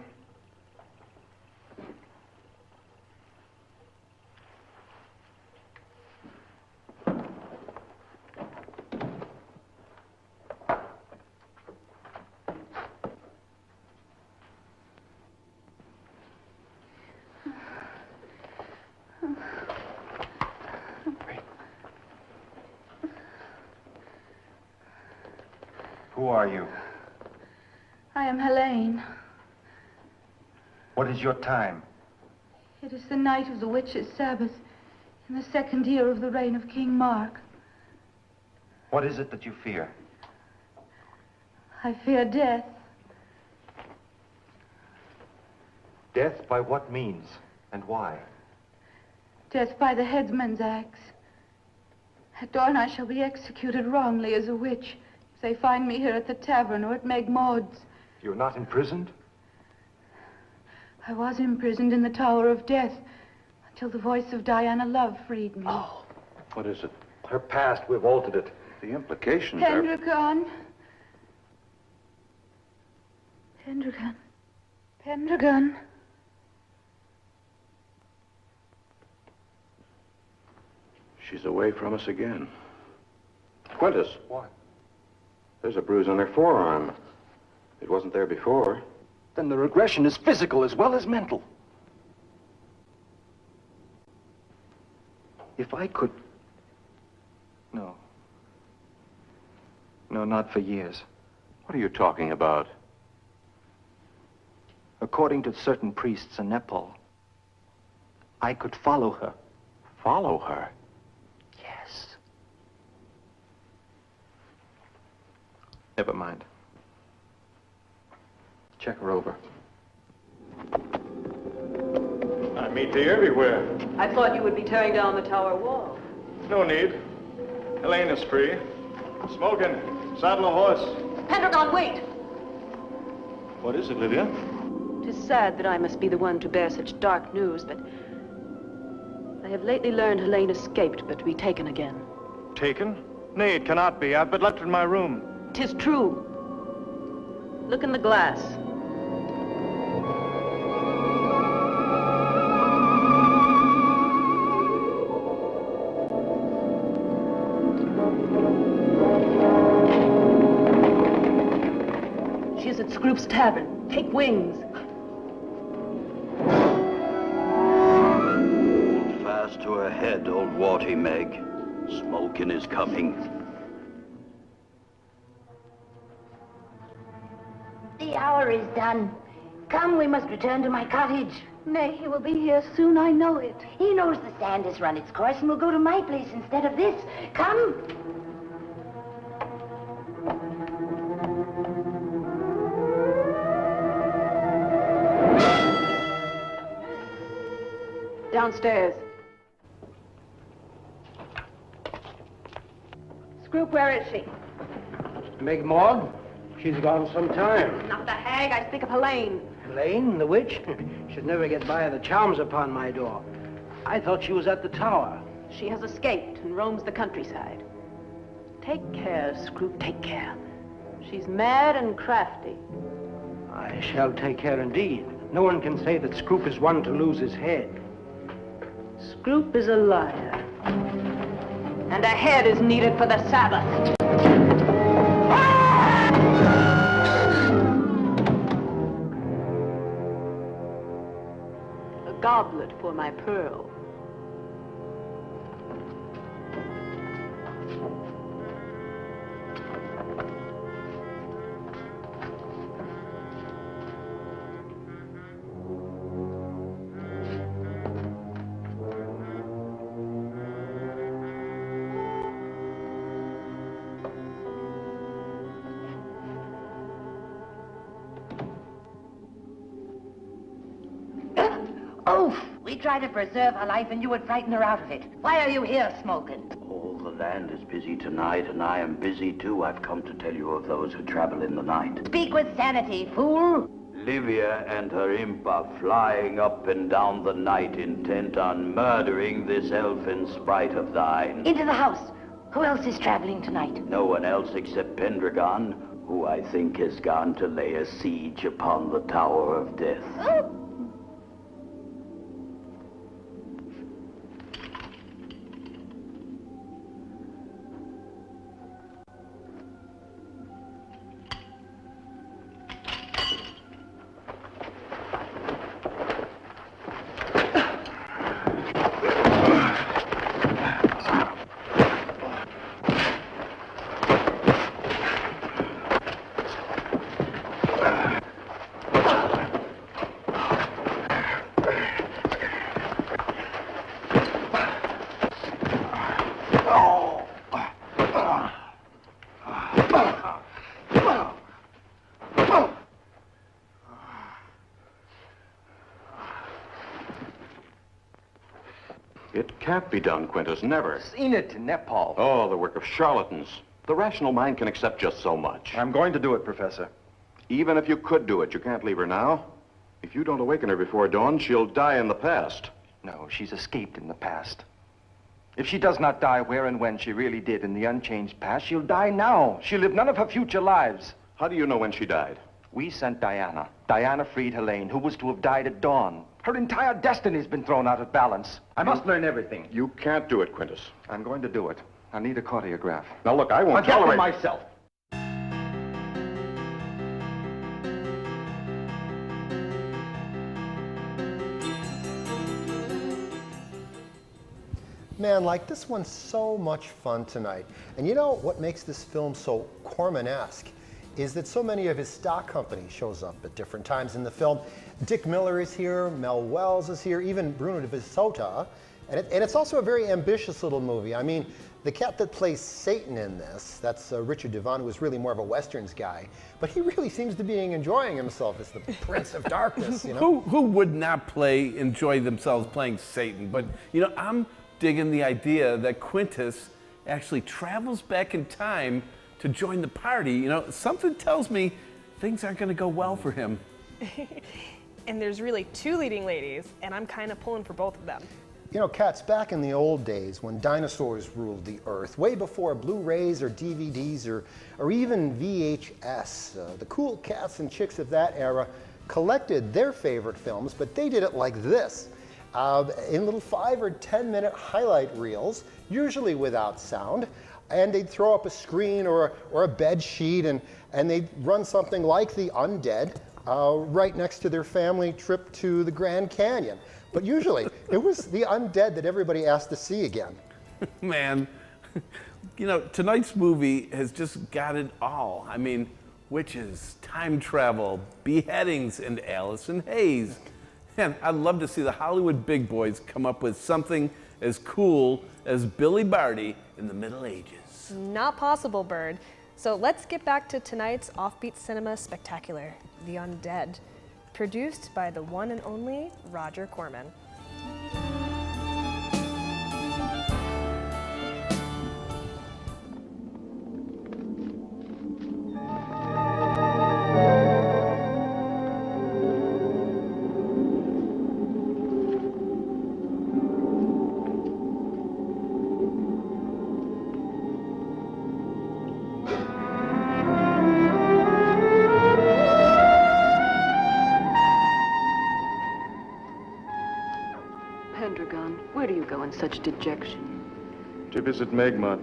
Who are you? I am Helene. What is your time? It is the night of the witch's Sabbath in the second year of the reign of King Mark. What is it that you fear? I fear death. Death by what means and why? Death by the headsman's axe. At dawn I shall be executed wrongly as a witch if they find me here at the tavern or at Meg Maud's. You're not imprisoned? I was imprisoned in the Tower of Death until the voice of Diana Love freed me. Oh, what is it? Her past, we've altered it. The implications are... Pendragon. Pendragon. Pendragon. She's away from us again. Quintus. What? There's a bruise on her forearm. It wasn't there before. Then the regression is physical as well as mental. If I could... No. No, not for years. What are you talking about? According to certain priests in Nepal, I could follow her. Follow her? Yes. Never mind. Check her over. I meet thee everywhere. I thought you would be tearing down the tower wall. No need. Elaine is free. Smoking. Saddle a horse. Pendragon, wait! What is it, Lydia? 'Tis sad that I must be the one to bear such dark news, but I have lately learned Helene escaped, but to be taken again. Taken? Nay, it cannot be. I've but left her in my room. 'Tis true. Look in the glass. She is at Scroop's Tavern. Take wings. Hold fast to her head, old warty Meg. Smoking is coming. The hour is done. Come, we must return to my cottage. Nay, he will be here soon, I know it. He knows the sand has run its course and will go to my place instead of this. Come. Downstairs. Scroop, where is she? Meg Maud? She's gone some time. Not the hag, I speak of Helene. Helene, the witch? She'd never get by the charms upon my door. I thought she was at the tower. She has escaped and roams the countryside. Take care, Scroop, take care. She's mad and crafty. I shall take care indeed. No one can say that Scroop is one to lose his head. Scroop is a liar. And a head is needed for the Sabbath. A goblet for my pearl. Oh, we tried to preserve her life and you would frighten her out of it. Why are you here smoking? Oh, the land is busy tonight, and I am busy too. I've come to tell you of those who travel in the night. Speak with sanity, fool. Livia and her imp are flying up and down the night, intent on murdering this elfin sprite of thine. Into the house. Who else is traveling tonight? No one else except Pendragon, who I think has gone to lay a siege upon the Tower of Death. Oh. It can't be done, Quintus, never. Seen it in Nepal. Oh, the work of charlatans. The rational mind can accept just so much. I'm going to do it, Professor. Even if you could do it, you can't leave her now. If you don't awaken her before dawn, she'll die in the past. No, she's escaped in the past. If she does not die where and when she really did in the unchanged past, she'll die now. She'll live none of her future lives. How do you know when she died? We sent Diana. Diana freed Helene, who was to have died at dawn. Her entire destiny's been thrown out of balance. I must learn everything. You can't do it, Quintus. I'm going to do it. I need a choreograph. Now look, I won't I'll get tolerate... one myself. Man, like, this one's so much fun tonight. And you know what makes this film so Corman-esque is that so many of his stock company shows up at different times in the film. Dick Miller is here, Mel Wells is here, even Bruno de Visota. And it's also a very ambitious little movie. I mean, the cat that plays Satan in this, that's Richard Devon, who is really more of a Westerns guy, but he really seems to be enjoying himself as the Prince of Darkness, you know? Who would not enjoy themselves playing Satan? But, you know, I'm digging the idea that Quintus actually travels back in time to join the party. You know, something tells me things aren't going to go well for him. And there's really two leading ladies, and I'm kind of pulling for both of them. You know, cats, back in the old days when dinosaurs ruled the earth, way before Blu-rays or DVDs or even VHS, the cool cats and chicks of that era collected their favorite films, but they did it like this. In little 5 or 10 minute highlight reels, usually without sound, and they'd throw up a screen or a bed sheet and they'd run something like the Undead right next to their family trip to the Grand Canyon. But usually it was the Undead that everybody asked to see again. Man, you know, tonight's movie has just got it all. I mean, witches, time travel, beheadings, and Allison Hayes. Man, I'd love to see the Hollywood big boys come up with something as cool as Billy Barty in the Middle Ages. Not possible, Bird. So let's get back to tonight's Offbeat Cinema Spectacular, The Undead, produced by the one and only Roger Corman. so in such dejection? To visit Magmont.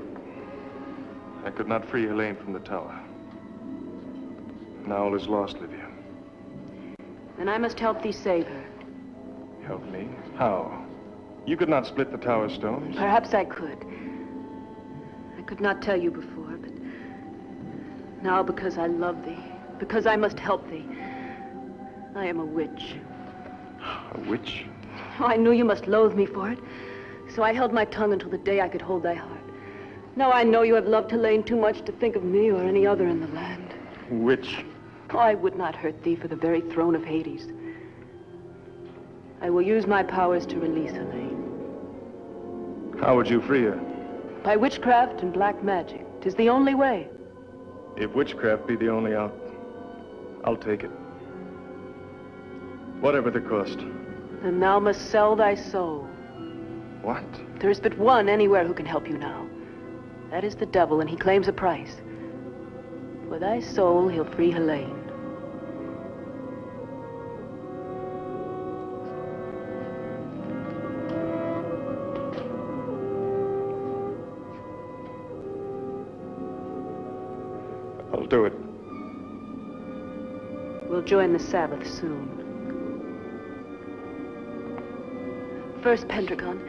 I could not free Helene from the tower. Now all is lost, Livia. Then I must help thee save her. Help me? How? You could not split the tower stones. Perhaps I could. I could not tell you before, but now because I love thee, because I must help thee, I am a witch. A witch? Oh, I knew you must loathe me for it, so I held my tongue until the day I could hold thy heart. Now I know you have loved Helene too much to think of me or any other in the land. Witch? Oh, I would not hurt thee for the very throne of Hades. I will use my powers to release Helene. How would you free her? By witchcraft and black magic. 'Tis the only way. If witchcraft be the only out, I'll take it. Whatever the cost. Then thou must sell thy soul. What? There is but one anywhere who can help you now. That is the devil, and he claims a price. For thy soul, he'll free Helene. I'll do it. We'll join the Sabbath soon. First, Pendragon,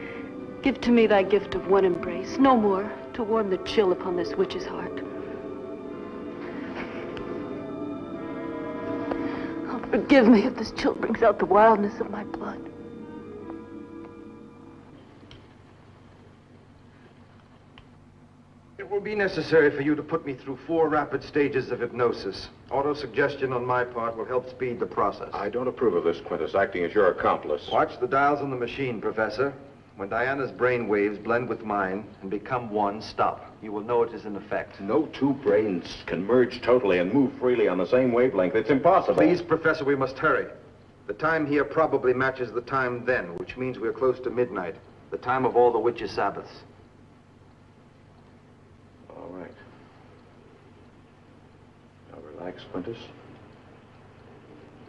give to me thy gift of one embrace, no more, to warm the chill upon this witch's heart. Oh, forgive me if this chill brings out the wildness of my blood. It will be necessary for you to put me through 4 rapid stages of hypnosis. Autosuggestion on my part will help speed the process. I don't approve of this, Quintus, acting as your accomplice. Watch the dials on the machine, Professor. When Diana's brain waves blend with mine and become one, stop. You will know it is in effect. No two brains can merge totally and move freely on the same wavelength. It's impossible. Please, Professor, we must hurry. The time here probably matches the time then, which means we're close to midnight, the time of all the witches' Sabbaths. All right. Now relax, Quintus.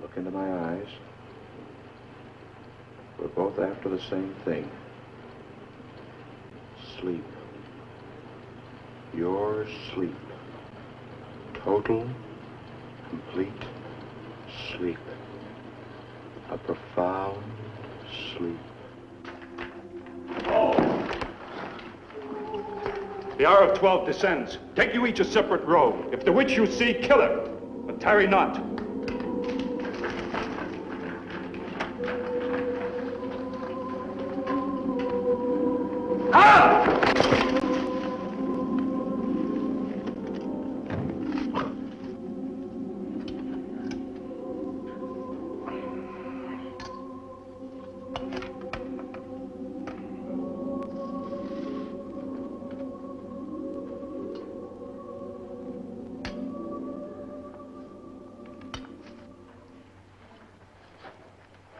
Look into my eyes. We're both after the same thing. Sleep. Your sleep. Total, complete sleep. A profound sleep. The hour of 12 descends. Take you each a separate road. If the witch you see, kill her, but tarry not.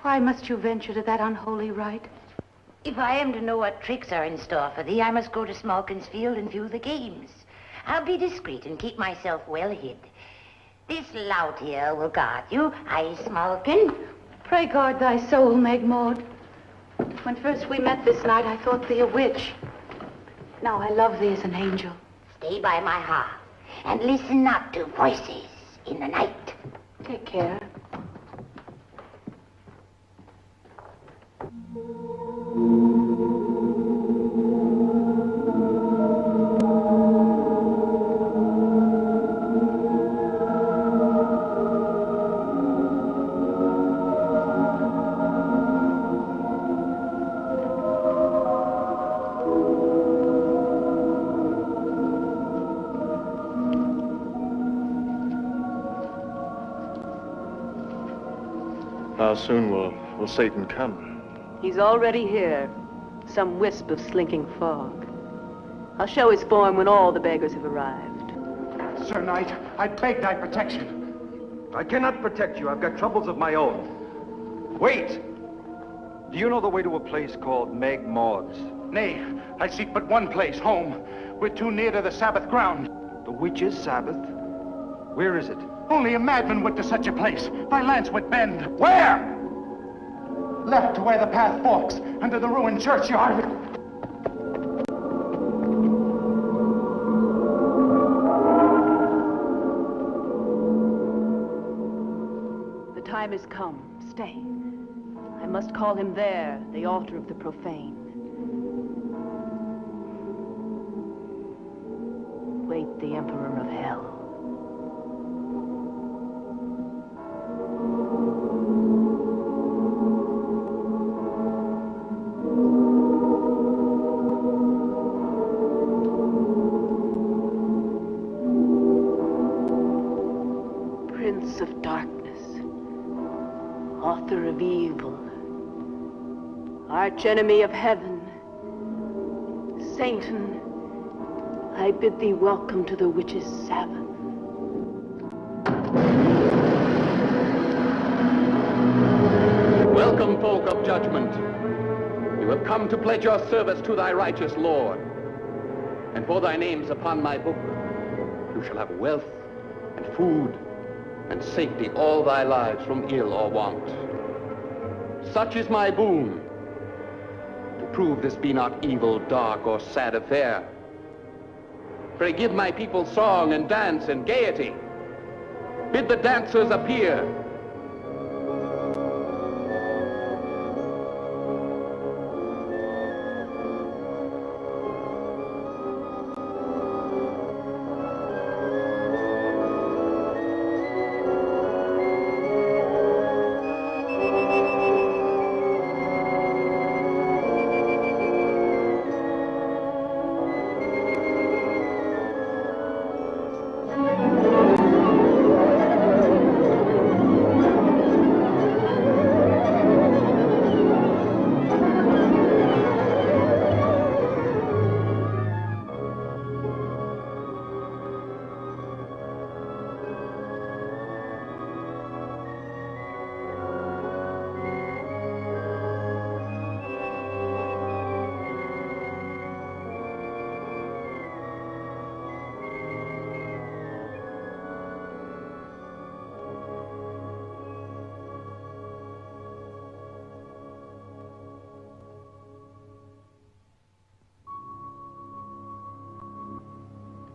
Why must you venture to that unholy rite? If I am to know what tricks are in store for thee, I must go to Smolkin's field and view the games. I'll be discreet and keep myself well hid. This lout here will guard you. Aye, Smolkin. Pray guard thy soul, Meg Maud. When first we met this night, I thought thee a witch. Now I love thee as an angel. Stay by my hearth and listen not to voices in the night. Take care. How soon will Satan come? He's already here. Some wisp of slinking fog. I'll show his form when all the beggars have arrived. Sir Knight, I beg thy protection. I cannot protect you. I've got troubles of my own. Wait! Do you know the way to a place called Meg Maud's? Nay, I seek but one place, home. We're too near to the Sabbath ground. The witch's Sabbath? Where is it? Only a madman would to such a place. By lance would bend. Where? Left to where the path forks, under the ruined churchyard. time is come. Stay. I must call him there, the altar of the profane. Wait the Emperor of Hell. Prince of darkness, author of evil, archenemy of heaven, Satan, I bid thee welcome to the witches' Sabbath. Welcome, folk of judgment. You have come to pledge your service to thy righteous Lord. And for thy names upon my book, you shall have wealth and food and safety all thy lives from ill or want. Such is my boon, to prove this be not evil, dark, or sad affair. Pray give my people song and dance and gaiety. Bid the dancers appear.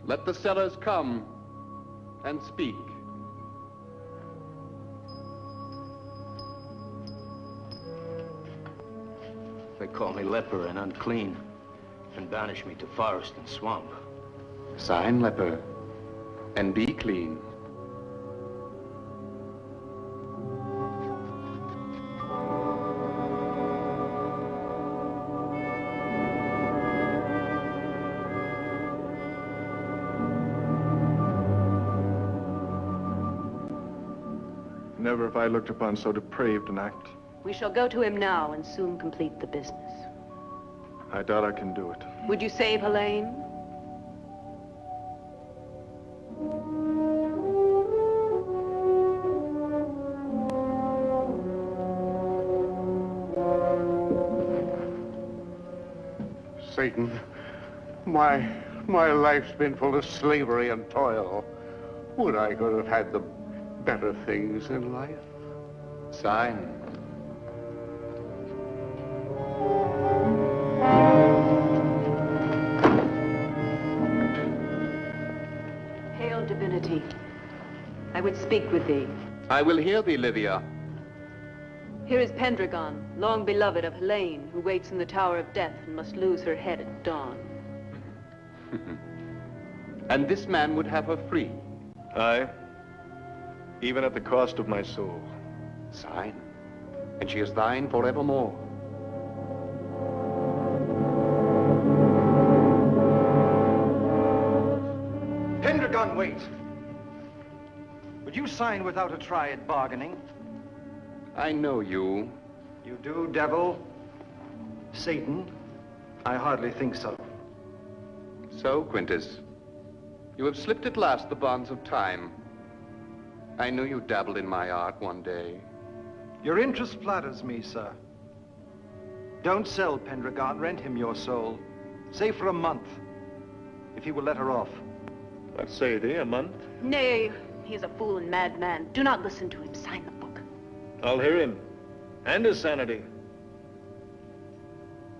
Let the sellers come and speak. They call me leper and unclean, and banish me to forest and swamp. Sign, leper, and be clean. Never have I looked upon so depraved an act. We shall go to him now and soon complete the business. I doubt I can do it. Would you save Helene? Satan, my life's been full of slavery and toil. Would I could have had the better things in life? Sign. Hail, divinity. I would speak with thee. I will hear thee, Livia. Here is Pendragon, long beloved of Helene, who waits in the Tower of Death and must lose her head at dawn. And this man would have her free. Aye, even at the cost of my soul. Sign, and she is thine forevermore. Pendragon, wait! Would you sign without a try at bargaining? I know you. You do, devil? Satan? I hardly think so. So, Quintus, you have slipped at last the bonds of time. I knew you dabbled in my art one day. Your interest flatters me, sir. Don't sell Pendragon, rent him your soul. Say for a month, if he will let her off. What say thee, a month? Nay, he is a fool and madman. Do not listen to him. Sign the book. I'll hear him, and his sanity.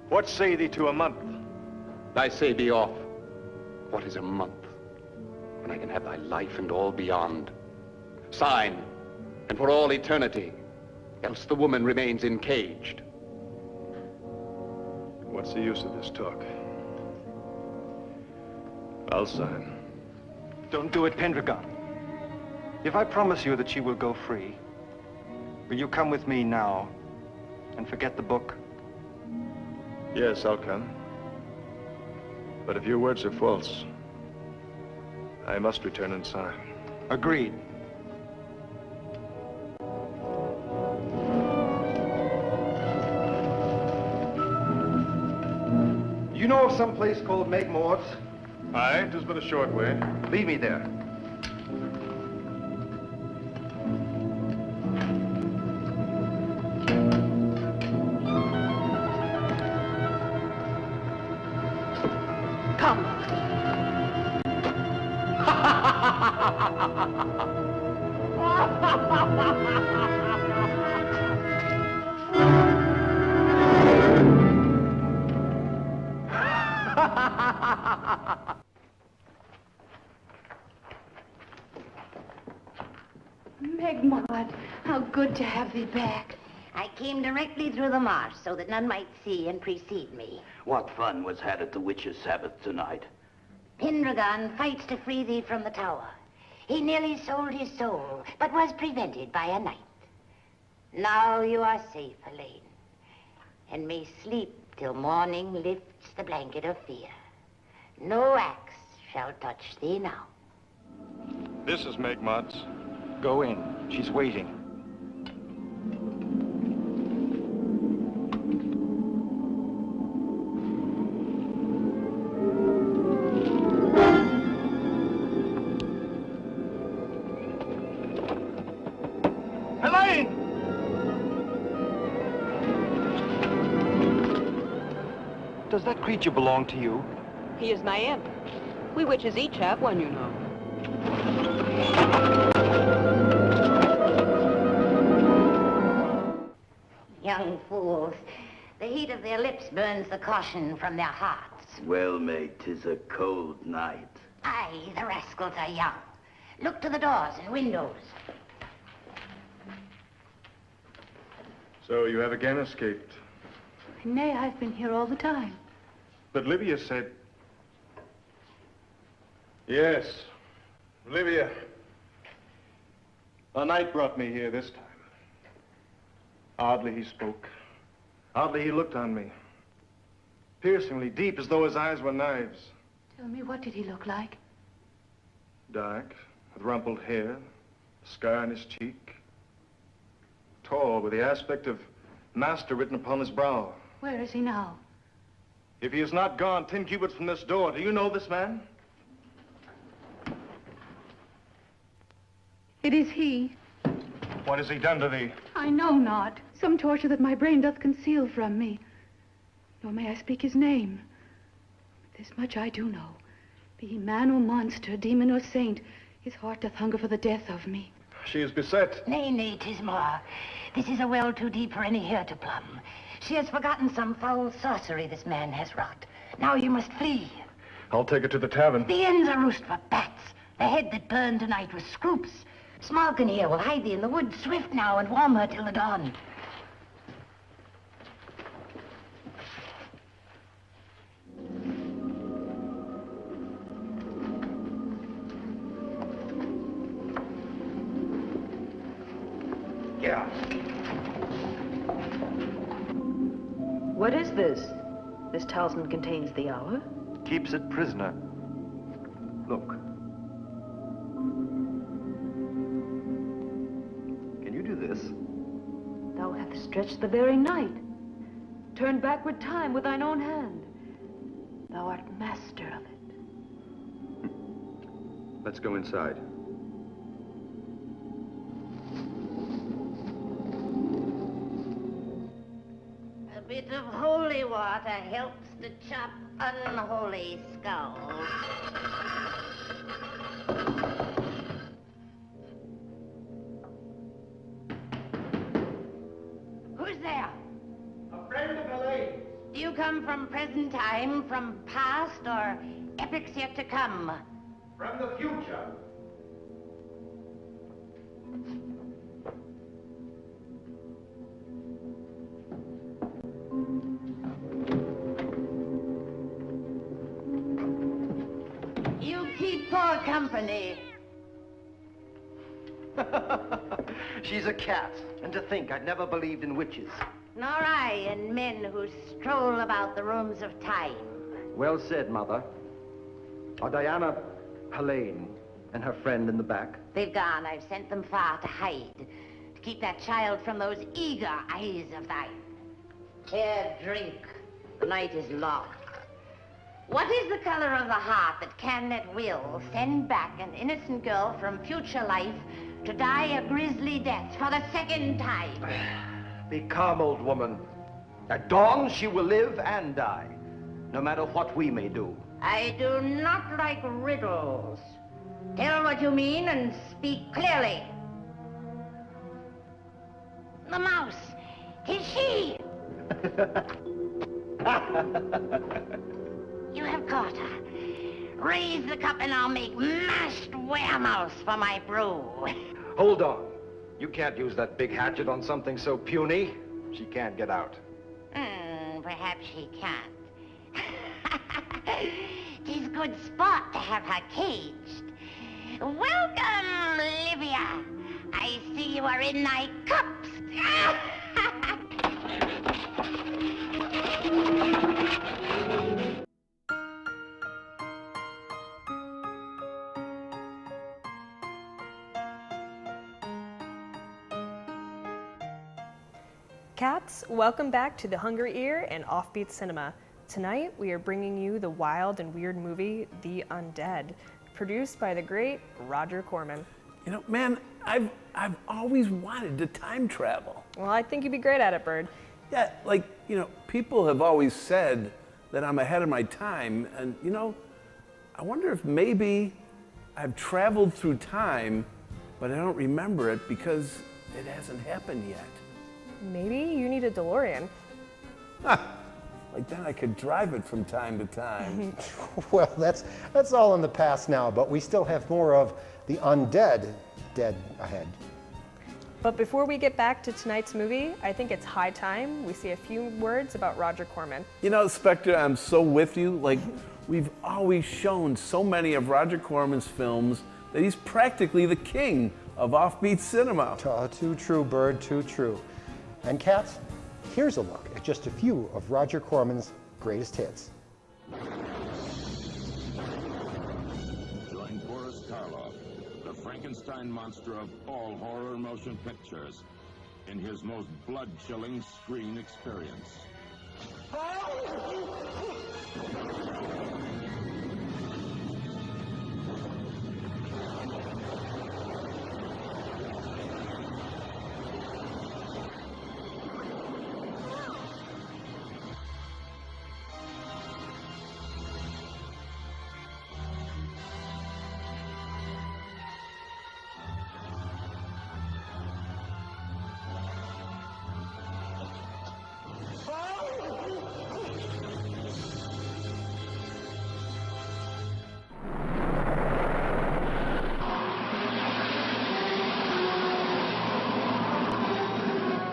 What say thee to a month? I say be off. What is a month, when I can have thy life and all beyond? Sign, and for all eternity, else the woman remains encaged. What's the use of this talk? I'll sign. Don't do it, Pendragon. If I promise you that she will go free, will you come with me now and forget the book? Yes, I'll come. But if your words are false, I must return and sign. Agreed. You know of some place called Megmords? Aye, 'tis but a short way. Lead me there. Come. Megmod, how good to have thee back. I came directly through the marsh so that none might see and precede me. What fun was had at the witch's sabbath tonight? Pendragon fights to free thee from the tower. He nearly sold his soul, but was prevented by a knight. Now you are safe, Elaine, and may sleep till morning lifts the blanket of fear. No axe shall touch thee now. This is Megmod's. Go in. She's waiting. Elaine! Does that creature belong to you? He is my imp. We witches each have one, you know. Young fools. The heat of their lips burns the caution from their hearts. Well, mate, 'tis a cold night. Aye, the rascals are young. Look to the doors and windows. So you have again escaped. Nay, I've been here all the time. But Livia said... Yes, Livia. A knight brought me here this time. Oddly he spoke. Oddly he looked on me. Piercingly deep, as though his eyes were knives. Tell me, what did he look like? Dark, with rumpled hair, a scar on his cheek. Tall, with the aspect of master written upon his brow. Where is he now? If he is not gone 10 cubits from this door, do you know this man? It is he. What has he done to thee? I know not. Some torture that my brain doth conceal from me. Nor may I speak his name. This much I do know. Be he man or monster, demon or saint, his heart doth hunger for the death of me. She is beset. Nay, nay, 'tis more. This is a well too deep for any hair to plumb. She has forgotten some foul sorcery this man has wrought. Now you must flee. I'll take her to the tavern. The end's a roost for bats. The head that burned tonight was Scroops. Smalkin here will hide thee in the woods swift now and warm her till the dawn. Yeah. What is this? This talisman contains the hour? Keeps it prisoner. Look. Can you do this? Thou hast stretched the very night. Turned backward time with thine own hand. Thou art master of it. Let's go inside. A bit of holy water helps to chop unholy skulls. Who's there? A friend of Elaine. Do you come from present time, from past, or epochs yet to come? From the future. company. She's a cat. And to think I'd never believed in witches. Nor I in men who stroll about the rooms of time. Well said, Mother. Are Diana, Helene, and her friend in the back? They've gone. I've sent them far to hide. To keep that child from those eager eyes of thine. Here, drink. The night is long. What is the color of the heart that can at will send back an innocent girl from future life to die a grisly death for the second time? Be calm, old woman. At dawn, she will live and die, no matter what we may do. I do not like riddles. Tell what you mean and speak clearly. The mouse. 'Tis she. You have caught her. Raise the cup and I'll make mashed weremouse for my brew. Hold on. You can't use that big hatchet on something so puny. She can't get out. Perhaps she can't. 'Tis good sport to have her caged. Welcome, Livia. I see you are in thy cups. Cats, welcome back to the Hungry Ear and Offbeat Cinema. Tonight, we are bringing you the wild and weird movie, The Undead, produced by the great Roger Corman. You know, man, I've always wanted to time travel. Well, I think you'd be great at it, Bird. Yeah, like, you know, people have always said that I'm ahead of my time, and, you know, I wonder if maybe I've traveled through time, but I don't remember it because it hasn't happened yet. Maybe you need a DeLorean. Like then I could drive it from time to time. Well, that's all in the past now, but we still have more of The Undead dead ahead. But before we get back to tonight's movie, I think it's high time we see a few words about Roger Corman. You know, Spectre, I'm so with you. Like, we've always shown so many of Roger Corman's films that he's practically the king of offbeat cinema. Too true, Bird, too true. And cats, here's a look at just a few of Roger Corman's greatest hits. Join Boris Karloff, the Frankenstein monster of all horror motion pictures, in his most blood-chilling screen experience.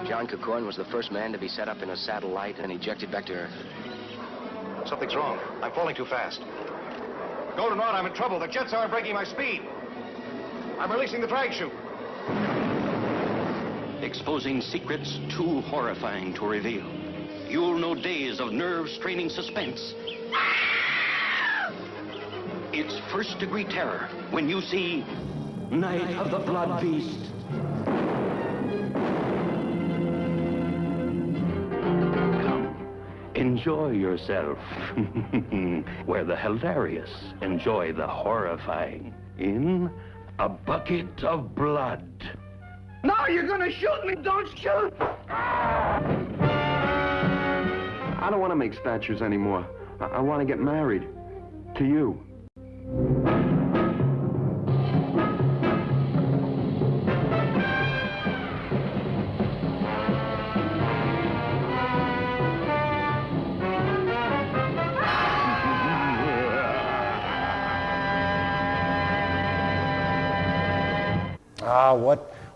John Corcoran was the first man to be set up in a satellite and ejected back to Earth. Something's wrong. I'm falling too fast. Goldenrod, I'm in trouble. The jets aren't breaking my speed. I'm releasing the drag chute. Exposing secrets too horrifying to reveal. You'll know days of nerve-straining suspense. It's first-degree terror when you see Night of the Blood Beast. Enjoy yourself, where the hilarious enjoy the horrifying in A Bucket of Blood. No, you're gonna shoot me! Don't shoot! I don't want to make statues anymore. I want to get married. To you.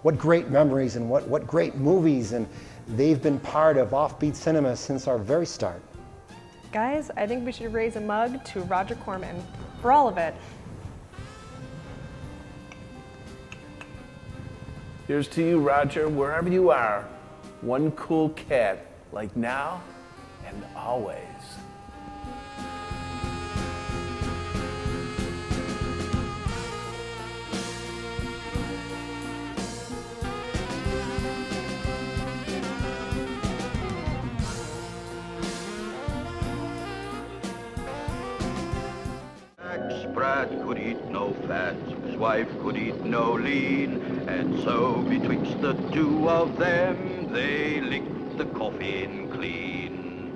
What great memories and what great movies, and they've been part of offbeat cinema since our very start. Guys, I think we should raise a mug to Roger Corman for all of it. Here's to you, Roger, wherever you are. One cool cat, like now and always. Sprat could eat no fat, his wife could eat no lean, and so betwixt the two of them, they licked the coffin clean.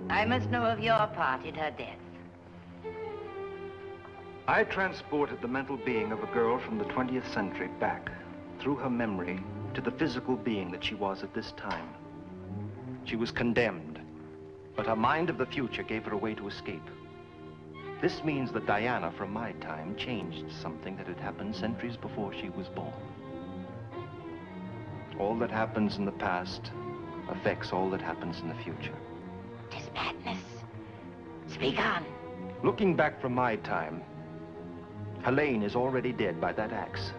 I must know of your part in her death. I transported the mental being of a girl from the 20th century back, through her memory, to the physical being that she was at this time. She was condemned, but her mind of the future gave her a way to escape. This means that Diana, from my time, changed something that had happened centuries before she was born. All that happens in the past affects all that happens in the future. 'Tis madness. Speak on. Looking back from my time, Helene is already dead by that axe.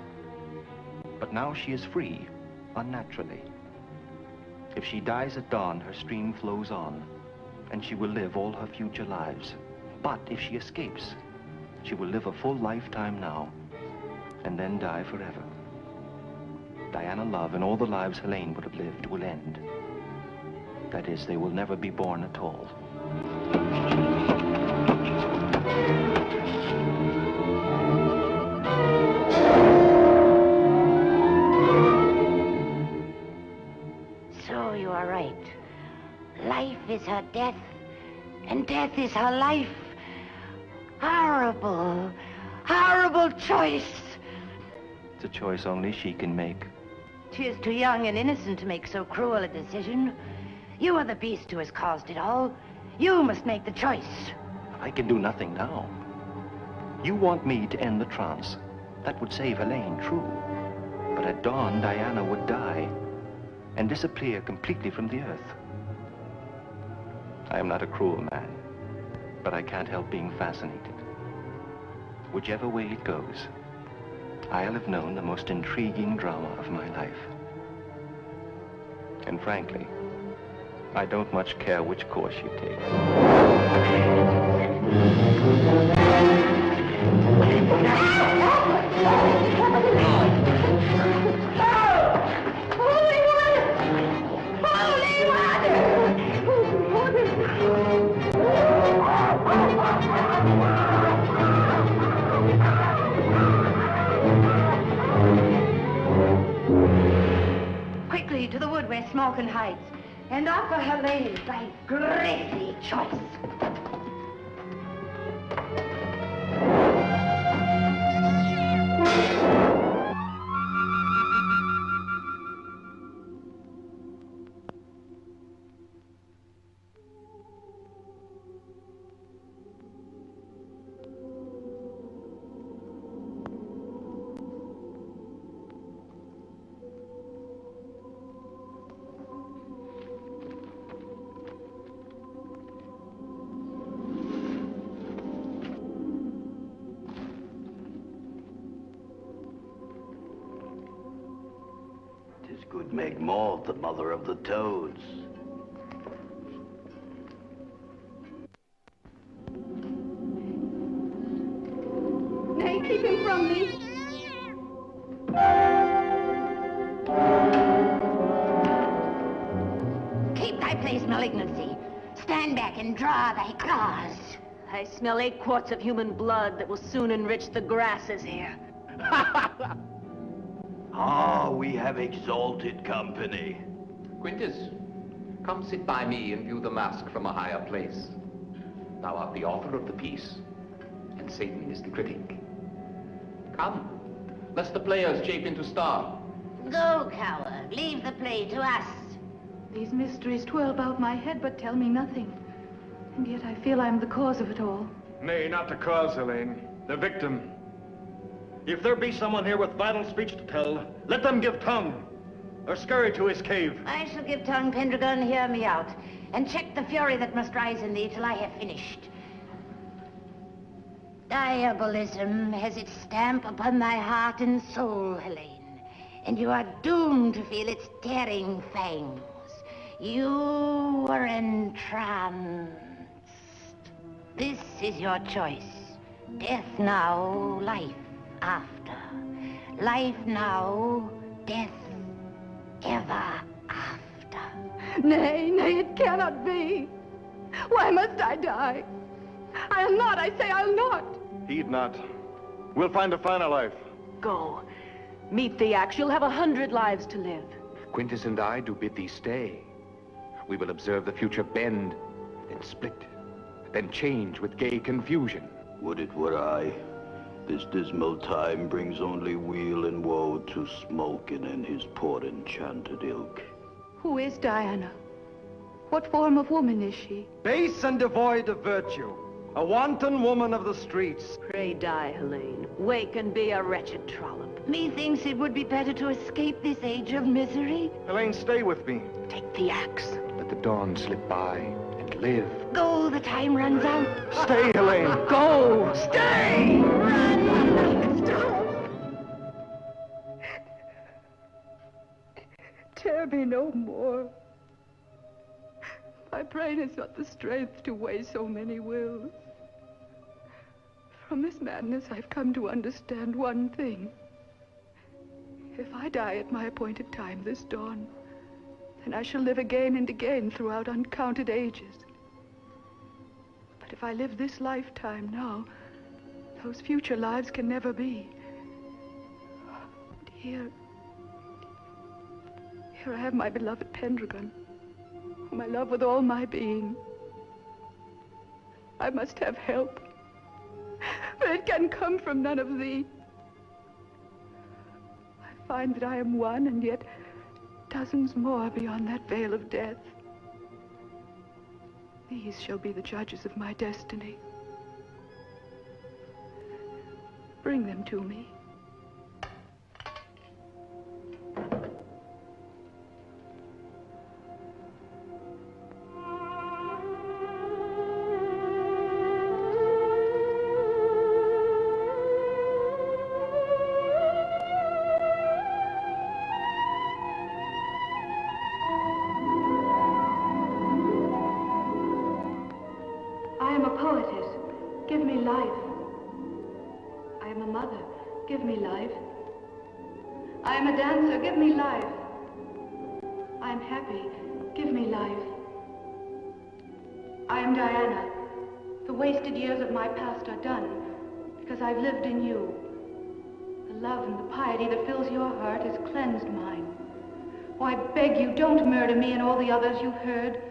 But now she is free, unnaturally. If she dies at dawn, her stream flows on, and she will live all her future lives. But if she escapes, she will live a full lifetime now, and then die forever. Diana Love and all the lives Helene would have lived will end. That is, they will never be born at all. So you are right. Life is her death, and death is her life. Horrible, horrible choice. It's a choice only she can make. She is too young and innocent to make so cruel a decision. You are the beast who has caused it all. You must make the choice. I can do nothing now. You want me to end the trance. That would save Helene, true. But at dawn, Diana would die and disappear completely from the earth. I am not a cruel man, but I can't help being fascinated. Whichever way it goes, I'll have known the most intriguing drama of my life. And frankly, I don't much care which course you take. Quickly to the wood where Smokin hides, and offer Helene thy grisly choice. Good Meg Maud, the mother of the toads. Nay, keep him from me. Keep thy place, malignancy. Stand back and draw thy claws. I smell 8 quarts of human blood that will soon enrich the grasses here. Ah, we have exalted company. Quintus, come sit by me and view the mask from a higher place. Thou art the author of the piece, and Satan is the critic. Come, lest the players chafe into star. Go, coward. Leave the play to us. These mysteries twirl about my head, but tell me nothing. And yet I feel I'm the cause of it all. Nay, not the cause, Helene. The victim. If there be someone here with vital speech to tell, let them give tongue, or scurry to his cave. I shall give tongue, Pendragon, hear me out, and check the fury that must rise in thee till I have finished. Diabolism has its stamp upon thy heart and soul, Helene, and you are doomed to feel its tearing fangs. You were entranced. This is your choice. Death now, life after. Life now, death ever after. Nay, nay, it cannot be. Why must I die? I'll not, I say I'll not. Heed not. We'll find a finer life. Go. Meet the axe. You'll have 100 lives to live. Quintus and I do bid thee stay. We will observe the future bend, then split, then change with gay confusion. Would it were I. This dismal time brings only weal and woe to Smokin and his poor enchanted ilk. Who is Diana? What form of woman is she? Base and devoid of virtue. A wanton woman of the streets. Pray die, Helene. Wake and be a wretched trollop. Methinks it would be better to escape this age of misery. Helene, stay with me. Take the axe. Let the dawn slip by and live. Go, the time runs out. Stay, Helene. Go! Stay! Run! Stop! Tear me no more. My brain has not the strength to weigh so many wills. From this madness, I've come to understand one thing. If I die at my appointed time this dawn, then I shall live again and again throughout uncounted ages. But if I live this lifetime now, those future lives can never be. And here I have my beloved Pendragon, whom I love with all my being. I must have help, but it can come from none of thee. I find that I am one, and yet dozens more beyond that veil of death. These shall be the judges of my destiny. Bring them to me. I am a poetess. Give me life. I am a mother. Give me life. I am a dancer. Give me life. I am happy. Give me life. I am Diana. The wasted years of my past are done because I've lived in you. The love and the piety that fills your heart has cleansed mine. Oh, I beg you, don't murder me and all the others you've heard.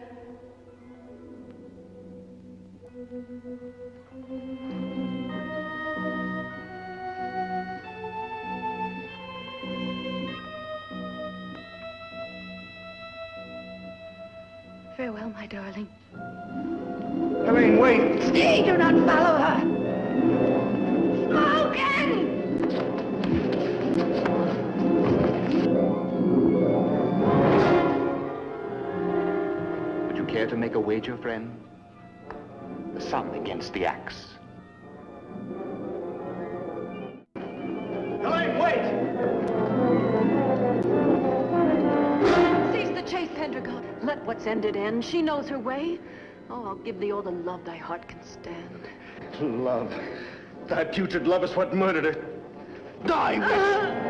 Farewell, my darling. Helene, wait! Stay, do not follow her! Smokin! Would you care to make a wager, friend? The sun against the axe. Helene, wait! Cease the chase, Pendragon. Let what's ended end. She knows her way. Oh, I'll give thee all the love thy heart can stand. Love. Thy putrid love is what murdered her. Die, witch!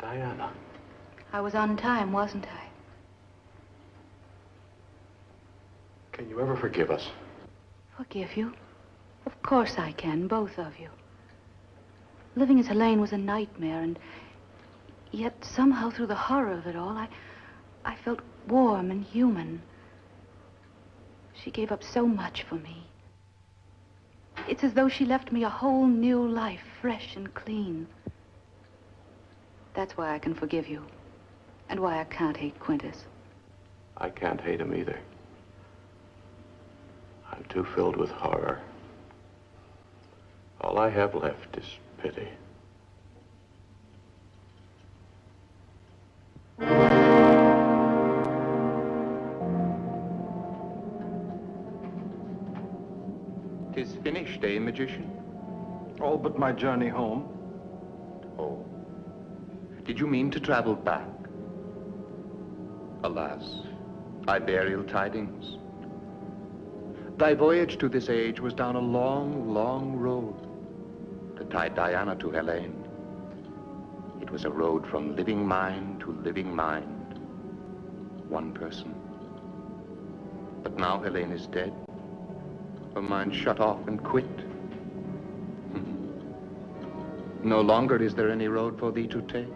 Diana. I was on time, wasn't I? Can you ever forgive us? Forgive you? Of course I can, both of you. Living as Helene was a nightmare, and yet somehow through the horror of it all, I felt warm and human. She gave up so much for me. It's as though she left me a whole new life, fresh and clean. That's why I can forgive you, and why I can't hate Quintus. I can't hate him either. I'm too filled with horror. All I have left is pity. "'Tis finished, eh, magician?" All but my journey home. Oh. Did you mean to travel back? Alas, I bear ill tidings. Thy voyage to this age was down a long, long road that tied Diana to Helene. It was a road from living mind to living mind. One person. But now Helene is dead. Her mind shut off and quit. No longer is there any road for thee to take.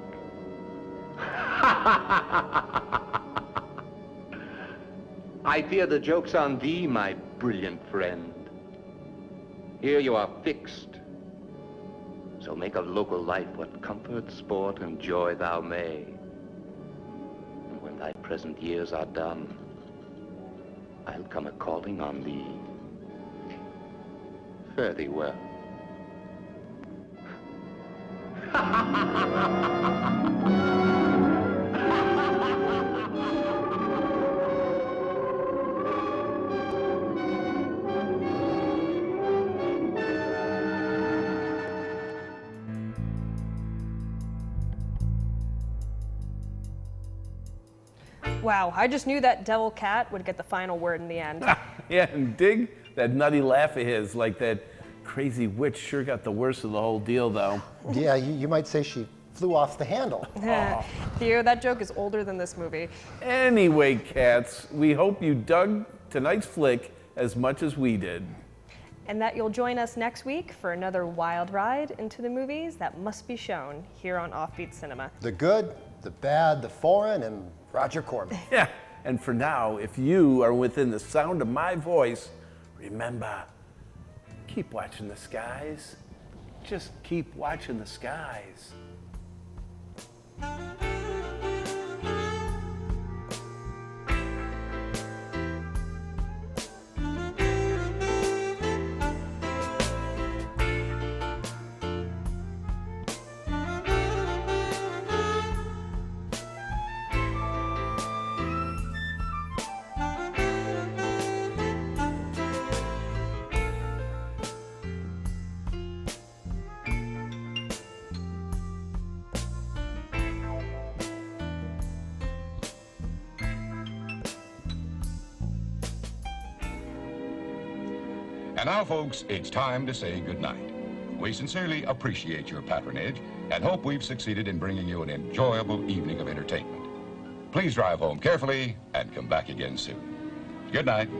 I fear the joke's on thee, my brilliant friend. Here you are fixed. So make of local life what comfort, sport, and joy thou may. And when thy present years are done, I'll come a-calling on thee. Fare thee well. Wow, I just knew that devil cat would get the final word in the end. Yeah, and dig that nutty laugh of his, like that crazy witch sure got the worst of the whole deal, though. Yeah, you might say she flew off the handle. Theo, that joke is older than this movie. Anyway, cats, we hope you dug tonight's flick as much as we did. And that you'll join us next week for another wild ride into the movies that must be shown here on Offbeat Cinema. The good, the bad, the foreign, and Roger Corman. Yeah, and for now, if you are within the sound of my voice, remember, keep watching the skies. Just keep watching the skies. And now, folks, it's time to say goodnight. We sincerely appreciate your patronage and hope we've succeeded in bringing you an enjoyable evening of entertainment. Please drive home carefully and come back again soon. Good night.